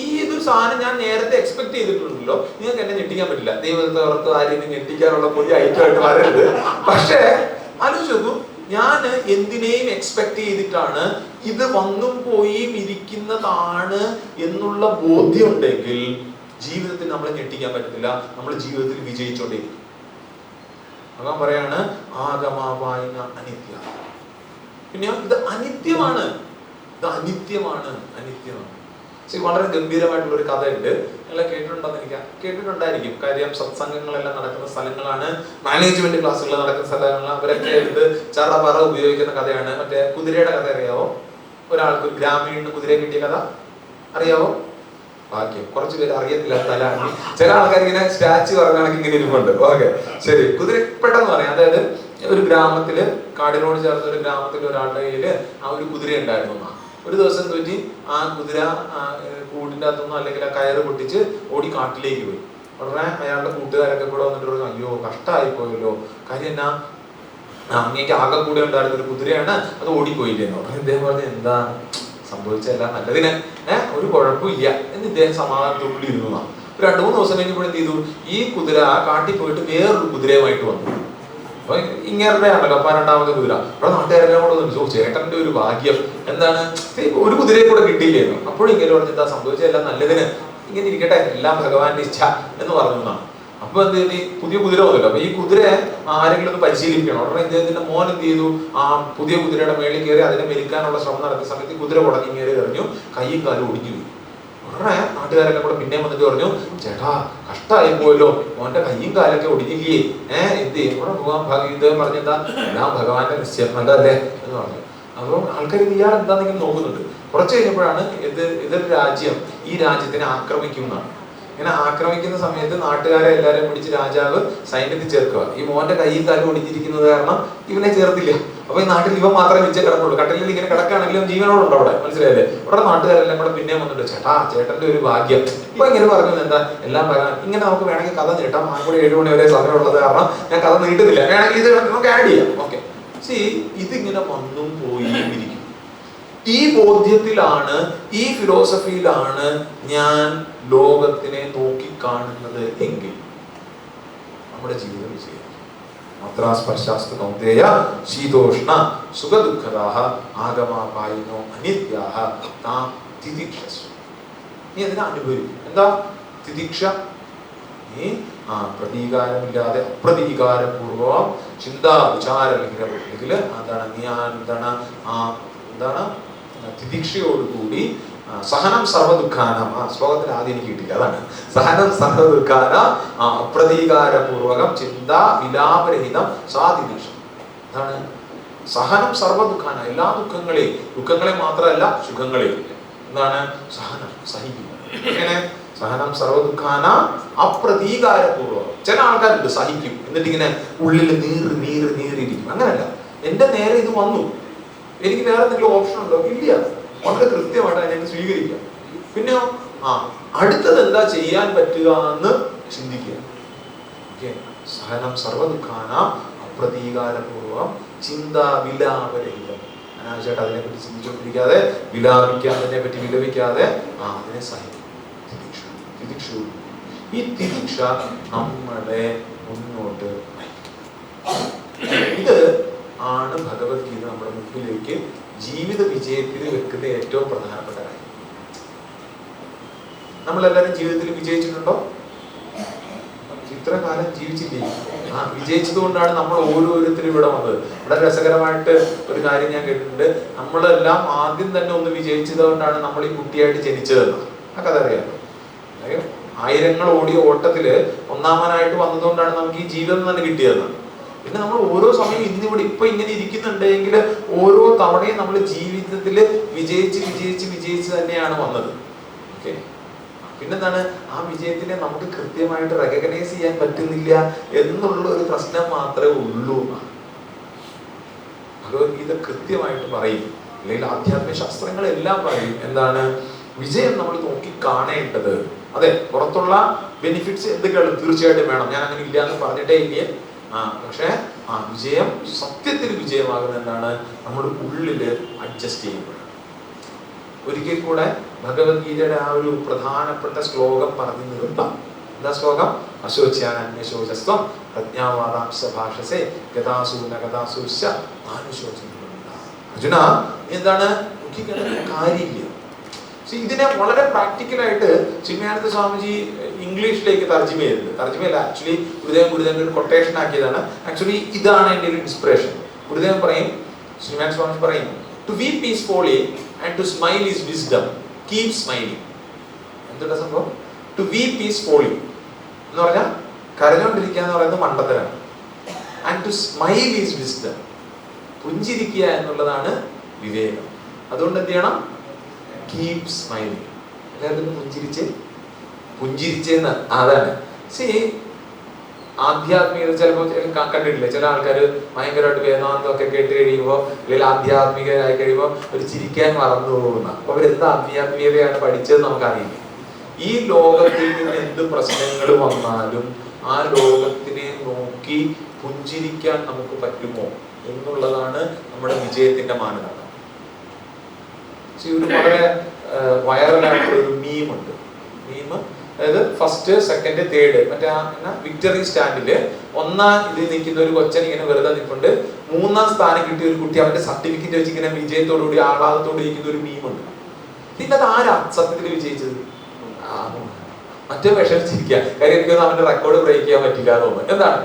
ഈ ഇതൊരു സാധനം ഞാൻ നേരത്തെ എക്സ്പെക്ട് ചെയ്തിട്ടുണ്ടല്ലോ. നിങ്ങൾക്ക് എന്നെ ഞെട്ടിക്കാൻ പറ്റില്ല. ദൈവത്തോർക്ക് ആരെയും ഞെട്ടിക്കാനുള്ള പുതിയ ഐറ്റമായിട്ട് വരരുത്. പക്ഷേ ആലോചിച്ച് നോക്കൂ, ഞാൻ എന്തിനേയും എക്സ്പെക്ട് ചെയ്തിട്ടാണ് ഇത് വന്നും പോയും ഇരിക്കുന്നതാണ് എന്നുള്ള ബോധ്യം ഉണ്ടെങ്കിൽ ജീവിതത്തിൽ നമ്മളെ ഞെട്ടിക്കാൻ പറ്റത്തില്ല. നമ്മൾ ജീവിതത്തിൽ വിജയിച്ചോണ്ടേയിരിക്കും. ഭഗവാൻ പറയാണ്, ആഗമാവായന അനിത്യ. പിന്നെ ഇത് അനിത്യമാണ്, വളരെ ഗംഭീരമായിട്ടുള്ള ഒരു കഥയുണ്ട്. നിങ്ങളെ കേട്ടിട്ടുണ്ടായിരിക്കും. കാര്യം സത്സംഗങ്ങളെല്ലാം നടക്കുന്ന സ്ഥലങ്ങളാണ്, മാനേജ്മെന്റ് ക്ലാസ്സുകൾ നടക്കുന്ന സ്ഥലങ്ങളാണ്. അവരൊക്കെ ഇത് ചറപറ ഉപയോഗിക്കുന്ന കഥയാണ്. മറ്റേ കുതിരയുടെ കഥ അറിയാവോ? ഒരാൾക്ക് ഒരു ഗ്രാമീണ കുതിരയെ കിട്ടിയ കഥ അറിയാവോ? ഭാഗ്യം, കുറച്ചു പേര് അറിയത്തില്ല. സ്ഥലമാണ്. ചില ആൾക്കാർ ഇങ്ങനെ സ്റ്റാച്ചു പറഞ്ഞാണെങ്കിൽ ഇങ്ങനെ ഇരിപ്പുണ്ട്. ഓക്കെ, ശരി. കുതിര പെട്ടെന്ന് പറയാം. അതായത് ഒരു ഗ്രാമത്തില്, കാടിനോട് ചേർന്ന ഒരു ഗ്രാമത്തിൽ ഒരാളുടെ കയ്യില് ഒരു കുതിര ഉണ്ടായിരുന്നു. ഒരു ദിവസം തോറ്റി ആ കുതിര കൂടിൻ്റെ അകത്തൊന്നും അല്ലെങ്കിൽ ആ കയറ് പൊട്ടിച്ച് ഓടി കാട്ടിലേക്ക് പോയി. ഉടനെ അയാളുടെ കൂട്ടുകാരൊക്കെ കൂടെ വന്നിട്ട് പറഞ്ഞു, അയ്യോ കഷ്ടമായി പോയല്ലോ. കാര്യം എന്നാ, അങ്ങേക്ക് ആകെ കൂടെ ഉണ്ടായിരുന്ന ഒരു കുതിരയാണ്, അത് ഓടിപ്പോയില്ലേന്നോ. ഇദ്ദേഹം പറഞ്ഞു, എന്താ സംഭവിച്ചല്ല നല്ലതിന്, ഒരു കുഴപ്പമില്ല എന്ന് ഇദ്ദേഹം സമാധാനത്തോടുകൂടി ഇരുന്നതാണ്. 2-3 ദിവസം കഴിഞ്ഞപ്പോൾ എന്ത് ചെയ്തു, ഈ കുതിര കാട്ടിൽ പോയിട്ട് വേറൊരു കുതിരയുമായിട്ട് വന്നു. അപ്പൊ ഇങ്ങനെ ആണല്ലോ അപ്പൊ 2ാമത്തെ കുതിര. അവിടെ നാട്ടുകാരെല്ലാം കൂടെ വന്നു, ചേട്ടന്റെ ഒരു ഭാഗ്യം, എന്താണ് ഒരു കുതിരയെ കൂടെ കിട്ടിയില്ലേന്നു. അപ്പോഴും ഇങ്ങനെ പറഞ്ഞു, എന്താ സംഭവിച്ചതെല്ലാം നല്ലതിന്, ഇങ്ങനെ ഇരിക്കട്ടെ, എല്ലാം ഭഗവാന്റെ ഇച്ഛ എന്ന് പറഞ്ഞു എന്നാണ്. അപ്പൊ എന്ത് ചെയ്തു, പുതിയ കുതിര വന്നല്ലോ. അപ്പൊ ഈ കുതിരയെ ആരെങ്കിലും ഒന്ന് പരിശീലിക്കണം. ഉടനെ ഇദ്ദേഹത്തിന്റെ മോൻ എന്ത് ചെയ്തു, ആ പുതിയ കുതിരയുടെ മേളിൽ കയറി അതിനെ മെലിക്കാനുള്ള ശ്രമം നടത്തിയ സമയത്ത് കുതിര കുടങ്ങി കയറി എറിഞ്ഞു, കൈയും കാലും ഒടിഞ്ഞു പോയി. ഉടനെ നാട്ടുകാരെല്ലാം കൂടെ പിന്നെ വന്നിട്ട് പറഞ്ഞു, ചേട്ടാ കഷ്ടമായി പോയല്ലോ, മോന്റെ കൈയും കാലൊക്കെ ഒടിഞ്ഞില്ലേ, എന്ത് ചെയ്യും? ഇവിടെ പോകാൻ ഇദ്ദേഹം പറഞ്ഞെന്താ, എല്ലാം ഭഗവാന്റെ നിശ്ചയം നല്ലതല്ലേ എന്ന് പറഞ്ഞു. അപ്പോൾ ആൾക്കാർ ഇയാൾ എന്താണെങ്കിലും നോക്കുന്നുണ്ട്. കുറച്ച് കഴിഞ്ഞപ്പോഴാണ് ഇതൊരു രാജ്യം ഈ രാജ്യത്തിനെ ആക്രമിക്കുന്നതാണ്. ഇങ്ങനെ ആക്രമിക്കുന്ന സമയത്ത് നാട്ടുകാരെ എല്ലാവരും പിടിച്ച് രാജാവ് സൈന്യത്തിൽ ചേർക്കുക. ഈ മോന്റെ കൈയും കാലും ഒടിഞ്ഞിരിക്കുന്നത് കാരണം ഇവനെ ചേർത്തില്ല. അപ്പൊ ഈ നാട്ടിൽ ഇവൻ മാത്രമേ മിച്ച കിടക്കുള്ളൂ. കട്ടിലിൽ ഇങ്ങനെ കിടക്കുകയാണെങ്കിലും ജീവനോടുണ്ടോ അവിടെ, മനസ്സിലായില്ലേ? അവിടെ നാട്ടുകാരെല്ലാം കൂടെ പിന്നെ വന്നിട്ട്, ചേട്ടന്റെ ഒരു ഭാഗ്യം. ഇപ്പൊ ഇങ്ങനെ പറഞ്ഞു, എന്താ എല്ലാം ഭഗവാൻ. ഇങ്ങനെ നമുക്ക് വേണമെങ്കിൽ കഥ നീട്ടാം. ആകെ 7 മണി വരെ സമയമുള്ളത് കാരണം ഞാൻ കഥ നീട്ടുന്നില്ല. വേണമെങ്കിൽ ഇത് നമുക്ക് ആഡ് ചെയ്യാം. ഓക്കെ, ഇതിങ്ങനെ വന്നും പോയി ഇരിക്കും. ഈ ബോധ്യത്തിലാണ്, ഈ ഫിലോസഫിയിലാണ് ഞാൻ ലോകത്തിനെ നോക്കിക്കാണുന്നത് എങ്കിൽ നമ്മുടെ ജീവിതം വിജയിക്കും. മാത്രാസ്പർശാസ്തു കൗന്ദേയ ശീതോഷ്ണ സുഖദുഃഖദാഃ ആഗമാപായിനോ അനിത്യാഃ താം തിതിക്ഷസ്വ. നീ അതിനെ അനുഭവിക്കും. എന്താ തിതിക്ഷ? നീ പ്രതീകാരമില്ലാതെ അപ്രതീകാരപൂർവം ചിന്താ വിചാരമില്ല. എന്താണ് നീ എന്താണ് തിതിക്ഷയോടുകൂടി സഹനം സർവദുഃഖാനം. ശ്ലോകത്തിൽ ആദ്യം എനിക്ക് കിട്ടില്ല, അതാണ് സഹനം സർവദുഃഖാന അപ്രതീകാരപൂർവകം ചിന്ത വിലാപരഹിതം സാതിദീക്ഷം. അതാണ് സഹനം സർവദുഃഖാന, എല്ലാ ദുഃഖങ്ങളെ മാത്രമല്ല സുഖങ്ങളെയും. എന്താണ് സഹനം? സഹിക്കുക. എങ്ങനെ? സഹനം സർവദുഃഖാന അപ്രതീകാരപൂർവകം. ചില ആൾക്കാരുണ്ട് സഹിക്കും, എന്നിട്ട് ഇങ്ങനെ ഉള്ളിൽ നീറിയിരിക്കും. അങ്ങനല്ല, എന്റെ നേരെ ഇത് വന്നു, എനിക്ക് വേറെ എന്തെങ്കിലും ഓപ്ഷൻ ഉണ്ടോ? ഇല്ല. വളരെ കൃത്യമായിട്ട് അതിനെ സ്വീകരിക്കാം. പിന്നെയോ അടുത്തത് എന്താ ചെയ്യാൻ പറ്റുക എന്ന് ചിന്തിക്കുക. സഹനം സർവദുഃഖാന അപ്രതീകാരപൂർവം ചിന്ത വിലാപരഹിതം. അനാവശ്യമായിട്ട് അതിനെപ്പറ്റി ചിന്തിച്ചുകൊണ്ടിരിക്കാതെ, അതിനെ പറ്റി വിലപിക്കാതെ അതിനെ സഹിക്കും. ഈ തിരിക്ഷ നമ്മളെ മുന്നോട്ട്. ഇത് ആണ് ഭഗവത്ഗീത നമ്മുടെ മുമ്പിലേക്ക് ജീവിത വിജയത്തിൽ വെക്കുന്ന ഏറ്റവും പ്രധാനപ്പെട്ട കാര്യം. നമ്മളെല്ലാവരും ജീവിതത്തിൽ വിജയിച്ചിട്ടുണ്ടോ? ഇത്ര കാലം ജീവിച്ചില്ലേ? വിജയിച്ചത് കൊണ്ടാണ് നമ്മൾ ഓരോരുത്തരും ഇവിടെ വന്നത്. വളരെ രസകരമായിട്ട് ഒരു കാര്യം ഞാൻ കേട്ടിട്ടുണ്ട്. നമ്മളെല്ലാം ആദ്യം തന്നെ ഒന്ന് വിജയിച്ചത് കൊണ്ടാണ് നമ്മൾ ഈ കുട്ടിയായിട്ട് ജനിച്ചതെന്ന്. ആ കഥ അറിയാമോ? ആയിരങ്ങൾ ഓടിയ ഓട്ടത്തില് ഒന്നാമനായിട്ട് വന്നതുകൊണ്ടാണ് നമുക്ക് ഈ ജീവിതം തന്നെ കിട്ടിയതെന്നാണ്. പിന്നെ നമ്മൾ ഓരോ സമയം ഇന്നിവിടെ ഇപ്പൊ ഇങ്ങനെ ഇരിക്കുന്നുണ്ടെങ്കിൽ ഓരോ തവണയും നമ്മൾ ജീവിതത്തിൽ വിജയിച്ച് തന്നെയാണ് വന്നത്. ഓക്കെ, പിന്നെന്താണ്? ആ വിജയത്തിനെ നമുക്ക് കൃത്യമായിട്ട് റെക്കഗ്നൈസ് ചെയ്യാൻ പറ്റുന്നില്ല എന്നുള്ള ഒരു പ്രശ്നം മാത്രമേ ഉള്ളൂ. ഭഗവത്ഗീത കൃത്യമായിട്ട് പറയും, അല്ലെങ്കിൽ ആധ്യാത്മിക ശാസ്ത്രങ്ങളെല്ലാം പറയും. എന്താണ്? വിജയം നമ്മൾ നോക്കി കാണേണ്ടത്. അതെ, പുറത്തുള്ള ബെനിഫിറ്റ്സ് എന്തൊക്കെയാണ് തീർച്ചയായിട്ടും വേണം, ഞാൻ അങ്ങനെ ഇല്ല എന്ന് പറഞ്ഞിട്ടേ ഇല്ല. പക്ഷെ വിജയം സത്യത്തിൽ വിജയമാകുന്ന എന്താണ്? നമ്മുടെ ഉള്ളില് അഡ്ജസ്റ്റ് ചെയ്യുമ്പോൾ. ഒരിക്കൽ കൂടെ ഭഗവത്ഗീതയുടെ ആ ഒരു പ്രധാനപ്പെട്ട ശ്ലോകം പറഞ്ഞു നിർത്താം. എന്താ ശ്ലോകം? അശോച്യാനന്യശോചസ്ത്വം പ്രജ്ഞാവാദാംശ ഭാഷസേ ഗതാസൂന ഗതാസൂശ്ച നാനുശോചനം. അർജുന, എന്താണ് കാര്യമില്ല. ഇതിനെ വളരെ പ്രാക്ടിക്കലായിട്ട് ചിന്മയാനന്ദ സ്വാമിജി ഇംഗ്ലീഷിലേക്ക് തർജ്ജിമ ചെയ്തിട്ടുണ്ട്. തർജ്ജിമയല്ല, ആക്ച്വലി ഗുരുദേവൻ ഒരു കൊട്ടേഷൻ ആക്കിയതാണ്. ആക്ച്വലി ഇതാണ് എൻ്റെ ഒരു ഇൻസ്പിറേഷൻ. ഗുരുദേവൻ പറയും, ചിന്മയാനന്ദ സ്വാമി പറയും, to weep is folly and to smile is wisdom, keep smiling. എന്തുട്ടാ സംഭവം? ടു വീപ് ഈസ് ഫോളി എന്ന് പറഞ്ഞാൽ കരഞ്ഞോണ്ടിരിക്കുക എന്ന് പറയുന്നത് മണ്ടത്തരാണ്. And to smile is wisdom, പുഞ്ചിരിക്കുക എന്നുള്ളതാണ് വിവേകം. അതുകൊണ്ട് എന്ത് ചെയ്യണം? Keep smiling. എല്ലാവരും പുഞ്ചിരിച്ചെന്ന്. അതാണ് ആധ്യാത്മികത. ചിലപ്പോൾ കണ്ടിട്ടില്ലേ, ചില ആൾക്കാർ ഭയങ്കരമായിട്ട് വേദാന്തമൊക്കെ കേട്ട് കഴിയുമ്പോൾ, അല്ലെങ്കിൽ ആധ്യാത്മികരായി കഴിയുമ്പോൾ ഒരു ചിരിക്കാൻ മറന്നു പോകുന്ന. അപ്പൊ അവരെന്ത് ആധ്യാത്മികതയാണ് പഠിച്ചത് നമുക്കറിയില്ല. ഈ ലോകത്തിൽ നിന്ന് എന്ത് പ്രശ്നങ്ങൾ വന്നാലും ആ ലോകത്തിനെ നോക്കി പുഞ്ചിരിക്കാൻ നമുക്ക് പറ്റുമോ എന്നുള്ളതാണ് നമ്മുടെ വിജയത്തിന്റെ മാനദണ്ഡം. ഒരു വളരെ വൈറലായിട്ടുള്ള ഒരു മീമുണ്ട്. അതായത് ഫസ്റ്റ്, സെക്കൻഡ്, തേർഡ്, മറ്റേ വിക്ടറി സ്റ്റാൻഡില് ഒന്നാം ഇത് നിൽക്കുന്ന ഒരു കൊച്ചൻ ഇങ്ങനെ വെറുതെ നിൽപ്പുണ്ട്. മൂന്നാം സ്ഥാനം കിട്ടിയ ഒരു കുട്ടി അവന്റെ സർട്ടിഫിക്കറ്റ് വെച്ച് ഇങ്ങനെ വിജയത്തോടുകൂടി ആഹ്ലാദത്തോട് ഇരിക്കുന്ന ഒരു മീമുണ്ട്. പിന്നെ അത് ആരാ സത്യത്തിൽ വിജയിച്ചത്? മറ്റേ വിഷമിച്ചിരിക്കുക. കാര്യം എനിക്കൊന്നും അവന്റെ റെക്കോർഡ് ബ്രേക്ക് ചെയ്യാൻ പറ്റില്ല എന്ന് തോന്നുന്നു. എന്താണ്?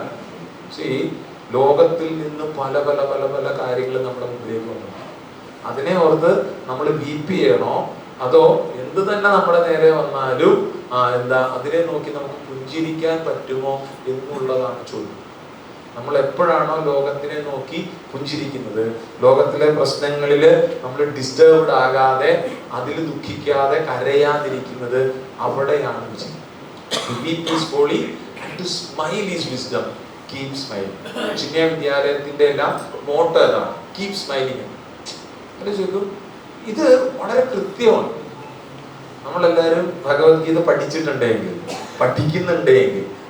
ലോകത്തിൽ നിന്ന് പല പല പല പല കാര്യങ്ങൾ നമ്മുടെ മുമ്പിലേക്ക് വന്നു. അതിനെ ഓർത്ത് നമ്മൾ വീപ്പ് ചെയ്യണോ, അതോ എന്ത് തന്നെ നമ്മുടെ നേരെ വന്നാലും അതിനെ നോക്കി നമുക്ക് പുഞ്ചിരിക്കാൻ പറ്റുമോ എന്നുള്ളതാണ് ചോദ്യം. നമ്മൾ എപ്പോഴാണോ ലോകത്തിനെ നോക്കി പുഞ്ചിരിക്കുന്നത്, ലോകത്തിലെ പ്രശ്നങ്ങളില് നമ്മൾ ഡിസ്റ്റർബ്ഡ് ആകാതെ, അതിൽ ദുഃഖിക്കാതെ, കരയാതിരിക്കുന്നത്, അവിടെയാണ് വിജയം. ചിന്മയ വിദ്യാലയത്തിന്റെ എല്ലാം മോട്ടോ ഏതാണ്? Keep smiling. ഇത് വളരെ കൃത്യമാണ്. നമ്മളെല്ലാവരും ഭഗവത്ഗീത പഠിക്കുന്നുണ്ടെങ്കിൽ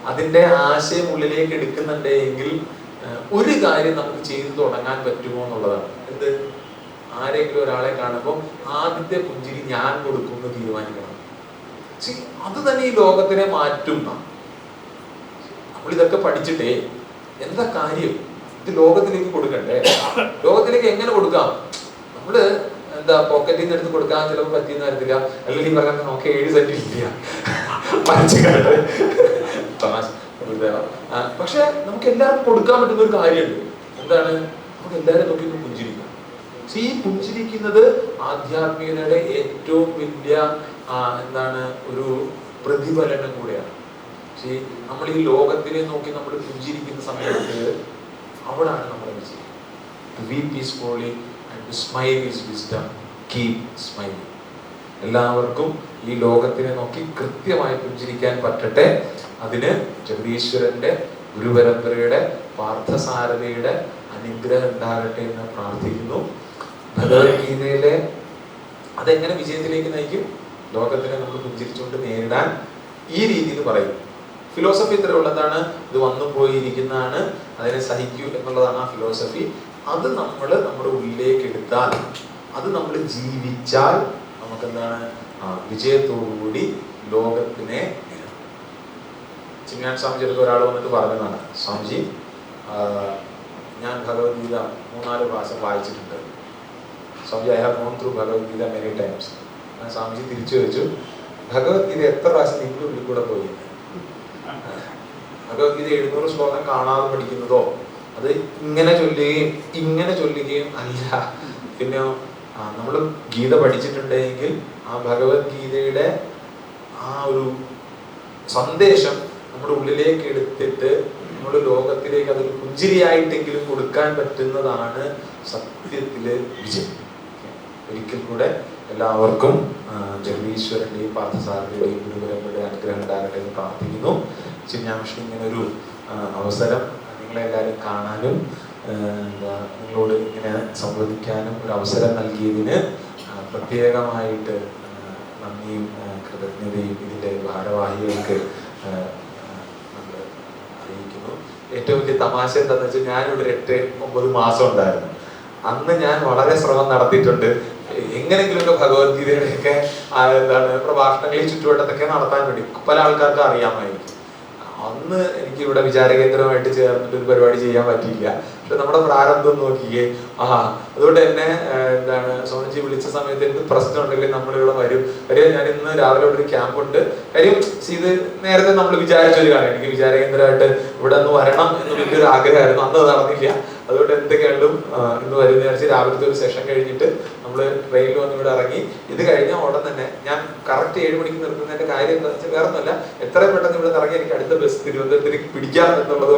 അതിന്റെ ആശയം ഉള്ളിലേക്ക് എടുക്കുന്നുണ്ടെങ്കിൽ ഒരു കാര്യം നമുക്ക് ചെയ്തു തുടങ്ങാൻ പറ്റുമോ എന്നുള്ളതാണ്. എന്ത്? ആരെങ്കിലും ഒരാളെ കാണുമ്പോൾ ആദ്യത്തെ പുഞ്ചിരി ഞാൻ കൊടുക്കുമെന്ന് തീരുമാനിക്കണം. അത് തന്നെ ഈ ലോകത്തിനെ മാറ്റും. നമ്മളിതൊക്കെ പഠിച്ചിട്ടേ എന്താ കാര്യം? ഇത് ലോകത്തിലേക്ക് കൊടുക്കണ്ടേ? ലോകത്തിലേക്ക് എങ്ങനെ കൊടുക്കാം? നമ്മള് പോക്കറ്റിൽ നിന്ന് എടുത്ത് കൊടുക്കാൻ ചിലപ്പോൾ പറ്റിയെന്ന് വരത്തില്ല. അല്ലെങ്കിൽ പറഞ്ഞാൽ നോക്കി 7 സെന്റ് ഇല്ല പക്ഷെ നമുക്ക് എല്ലാവർക്കും കൊടുക്കാൻ പറ്റുന്ന ഒരു കാര്യമുണ്ട്. എന്താണ്? നമുക്ക് എല്ലാവരും നോക്കി പുഞ്ചിരിക്കാം. ഈ പുഞ്ചിരിക്കുന്നത് ആധ്യാത്മികതയുടെ ഏറ്റവും വലിയ എന്താണ് ഒരു പ്രതിഫലനം കൂടെയാണ്. പക്ഷേ നമ്മൾ ഈ ലോകത്തിനെ നോക്കി നമ്മൾ പുഞ്ചിരിക്കുന്ന സമയത്ത് അവിടാണ് നമ്മുടെ വിജയം. To weep is folly and to smile is wisdom. Keep smiling. എല്ലാവർക്കും ഈ ലോകത്തിനെ നോക്കി കൃത്യമായി പുഞ്ചിരിക്കാൻ പറ്റട്ടെ. അതിന് ജഗദീശ്വരന്റെ ഗുരുപരമ്പരയുടെ പാർത്ഥസാരഥിയുടെ അനുഗ്രഹം ഉണ്ടാകട്ടെ എന്ന് പ്രാർത്ഥിക്കുന്നു. ഭഗവത്ഗീതയിലെ അതെങ്ങനെ വിജയത്തിലേക്ക് നയിക്കും? ലോകത്തിനെ നമ്മൾ പുഞ്ചിരിച്ചുകൊണ്ട് നേരിടാൻ ഈ രീതിയിൽ പറയും. ഫിലോസഫി ഇത്ര ഉള്ളതാണ്, ഇത് വന്നു പോയിരിക്കുന്നതാണ്, അതിനെ സഹിക്കൂ എന്നുള്ളതാണ് ആ ഫിലോസഫി. അത് നമ്മൾ നമ്മുടെ ഉള്ളിലേക്ക് എടുത്താൽ, അത് നമ്മൾ ജീവിച്ചാൽ നമുക്കെന്താണ് വിജയത്തോടുകൂടി ലോകത്തിനെ. ചിങ്ങാൻ സ്വാമിജി അടുത്ത് ഒരാൾ വന്നിട്ട് പറഞ്ഞതാണ്, സ്വാമിജി ഞാൻ ഭഗവത്ഗീത 3-4 പ്രാവശ്യം വായിച്ചിട്ടുണ്ട്. Swamiji I have gone through Bhagavad Gita many times. Swamiji തിരിച്ചു ചോദിച്ചു, ഭഗവത്ഗീത എത്ര പ്രാവശ്യം നിങ്ങളുടെ ഉള്ളിൽ കൂടെ പോയി? ഭഗവത്ഗീത 700 ശ്ലോകം കാണാതെ പഠിക്കുന്നതോ, അത് ഇങ്ങനെ ചൊല്ലുകയും അല്ല. പിന്നെ നമ്മൾ ഗീത പഠിച്ചിട്ടുണ്ടെങ്കിൽ ആ ഭഗവത്ഗീതയുടെ ആ ഒരു സന്ദേശം നമ്മുടെ ഉള്ളിലേക്ക് എടുത്തിട്ട് നമ്മുടെ ലോകത്തിലേക്ക് അതൊരു പുഞ്ചിരിയായിട്ടെങ്കിലും കൊടുക്കാൻ പറ്റുന്നതാണ് സത്യത്തില് വിജയം. ഒരിക്കൽ കൂടെ എല്ലാവർക്കും ജഗദീശ്വരന്റെയും പാർത്ഥസാരഥിയുടെയും ഗുരുപരമ്പരയുടെ അനുഗ്രഹം ഉണ്ടാകട്ടെ എന്ന് പ്രാർത്ഥിക്കുന്നു. ചിന്യാമിഷൻ ഇങ്ങനെ ഒരു അവസരം നിങ്ങളെല്ലാവരും കാണാനും നിങ്ങളോട് ഇങ്ങനെ സംവദിക്കാനും ഒരു അവസരം നൽകിയതിന് പ്രത്യേകമായിട്ട് നന്ദിയും കൃതജ്ഞതയും ഇതിൻ്റെ ഭാരവാഹികൾക്ക് നമ്മൾ അറിയിക്കുന്നു. ഏറ്റവും വലിയ തമാശ എന്താണെന്ന് വെച്ചാൽ, ഞാനിവിടെ 8-9 മാസം ഉണ്ടായിരുന്നു. അന്ന് ഞാൻ വളരെ ശ്രമം നടത്തിയിട്ടുണ്ട് എങ്ങനെങ്കിലുമൊക്കെ ഭഗവത്ഗീതയുടെയൊക്കെ പ്രഭാഷണങ്ങൾ ഈ ചുറ്റുവട്ടത്തൊക്കെ നടത്താൻ വേണ്ടി. പല ആൾക്കാർക്ക് അറിയാമായിരിക്കും. അന്ന് എനിക്ക് ഇവിടെ വിചാരകേന്ദ്രമായിട്ട് ചേർന്നിട്ട് ഒരു പരിപാടി ചെയ്യാൻ പറ്റിയില്ല. പക്ഷെ നമ്മുടെ പ്രാരംഭം നോക്കിയേ. അതുകൊണ്ട് തന്നെ സ്വാമിജി വിളിച്ച സമയത്ത് എന്ത് പ്രശ്നം ഉണ്ടെങ്കിൽ നമ്മളിവിടെ വരും. ഞാൻ ഇന്ന് രാവിലെ ഇവിടെ ഒരു ക്യാമ്പുണ്ട്. കാര്യം ഇത് നേരത്തെ നമ്മൾ വിചാരിച്ചൊരു കാര്യം, എനിക്ക് വിചാരകേന്ദ്രമായിട്ട് ഇവിടെ ഒന്ന് വരണം എന്ന് വലിയൊരു ആഗ്രഹമായിരുന്നു. അന്ന് അത് നടന്നില്ല. അതുകൊണ്ട് എന്തൊക്കെയാണ്ടും ഇന്ന് വരുന്ന വിചാരിച്ച് രാവിലത്തെ ഒരു സെഷൻ കഴിഞ്ഞിട്ട് നമ്മൾ ട്രെയിനിൽ വന്ന് ഇവിടെ ഇറങ്ങി. ഇത് കഴിഞ്ഞ ഉടൻ തന്നെ ഞാൻ കറക്റ്റ് 7 മണിക്ക് നിർത്തുന്നതിന്റെ കാര്യം എന്താ വെച്ചാൽ വേറെ ഒന്നുമല്ല, എത്രയും പെട്ടെന്ന് ഇവിടെ ഇറങ്ങി എനിക്ക് അടുത്ത ബസ് തിരുവനന്തപുരത്തേക്ക് പിടിക്കാം എന്നുള്ളത്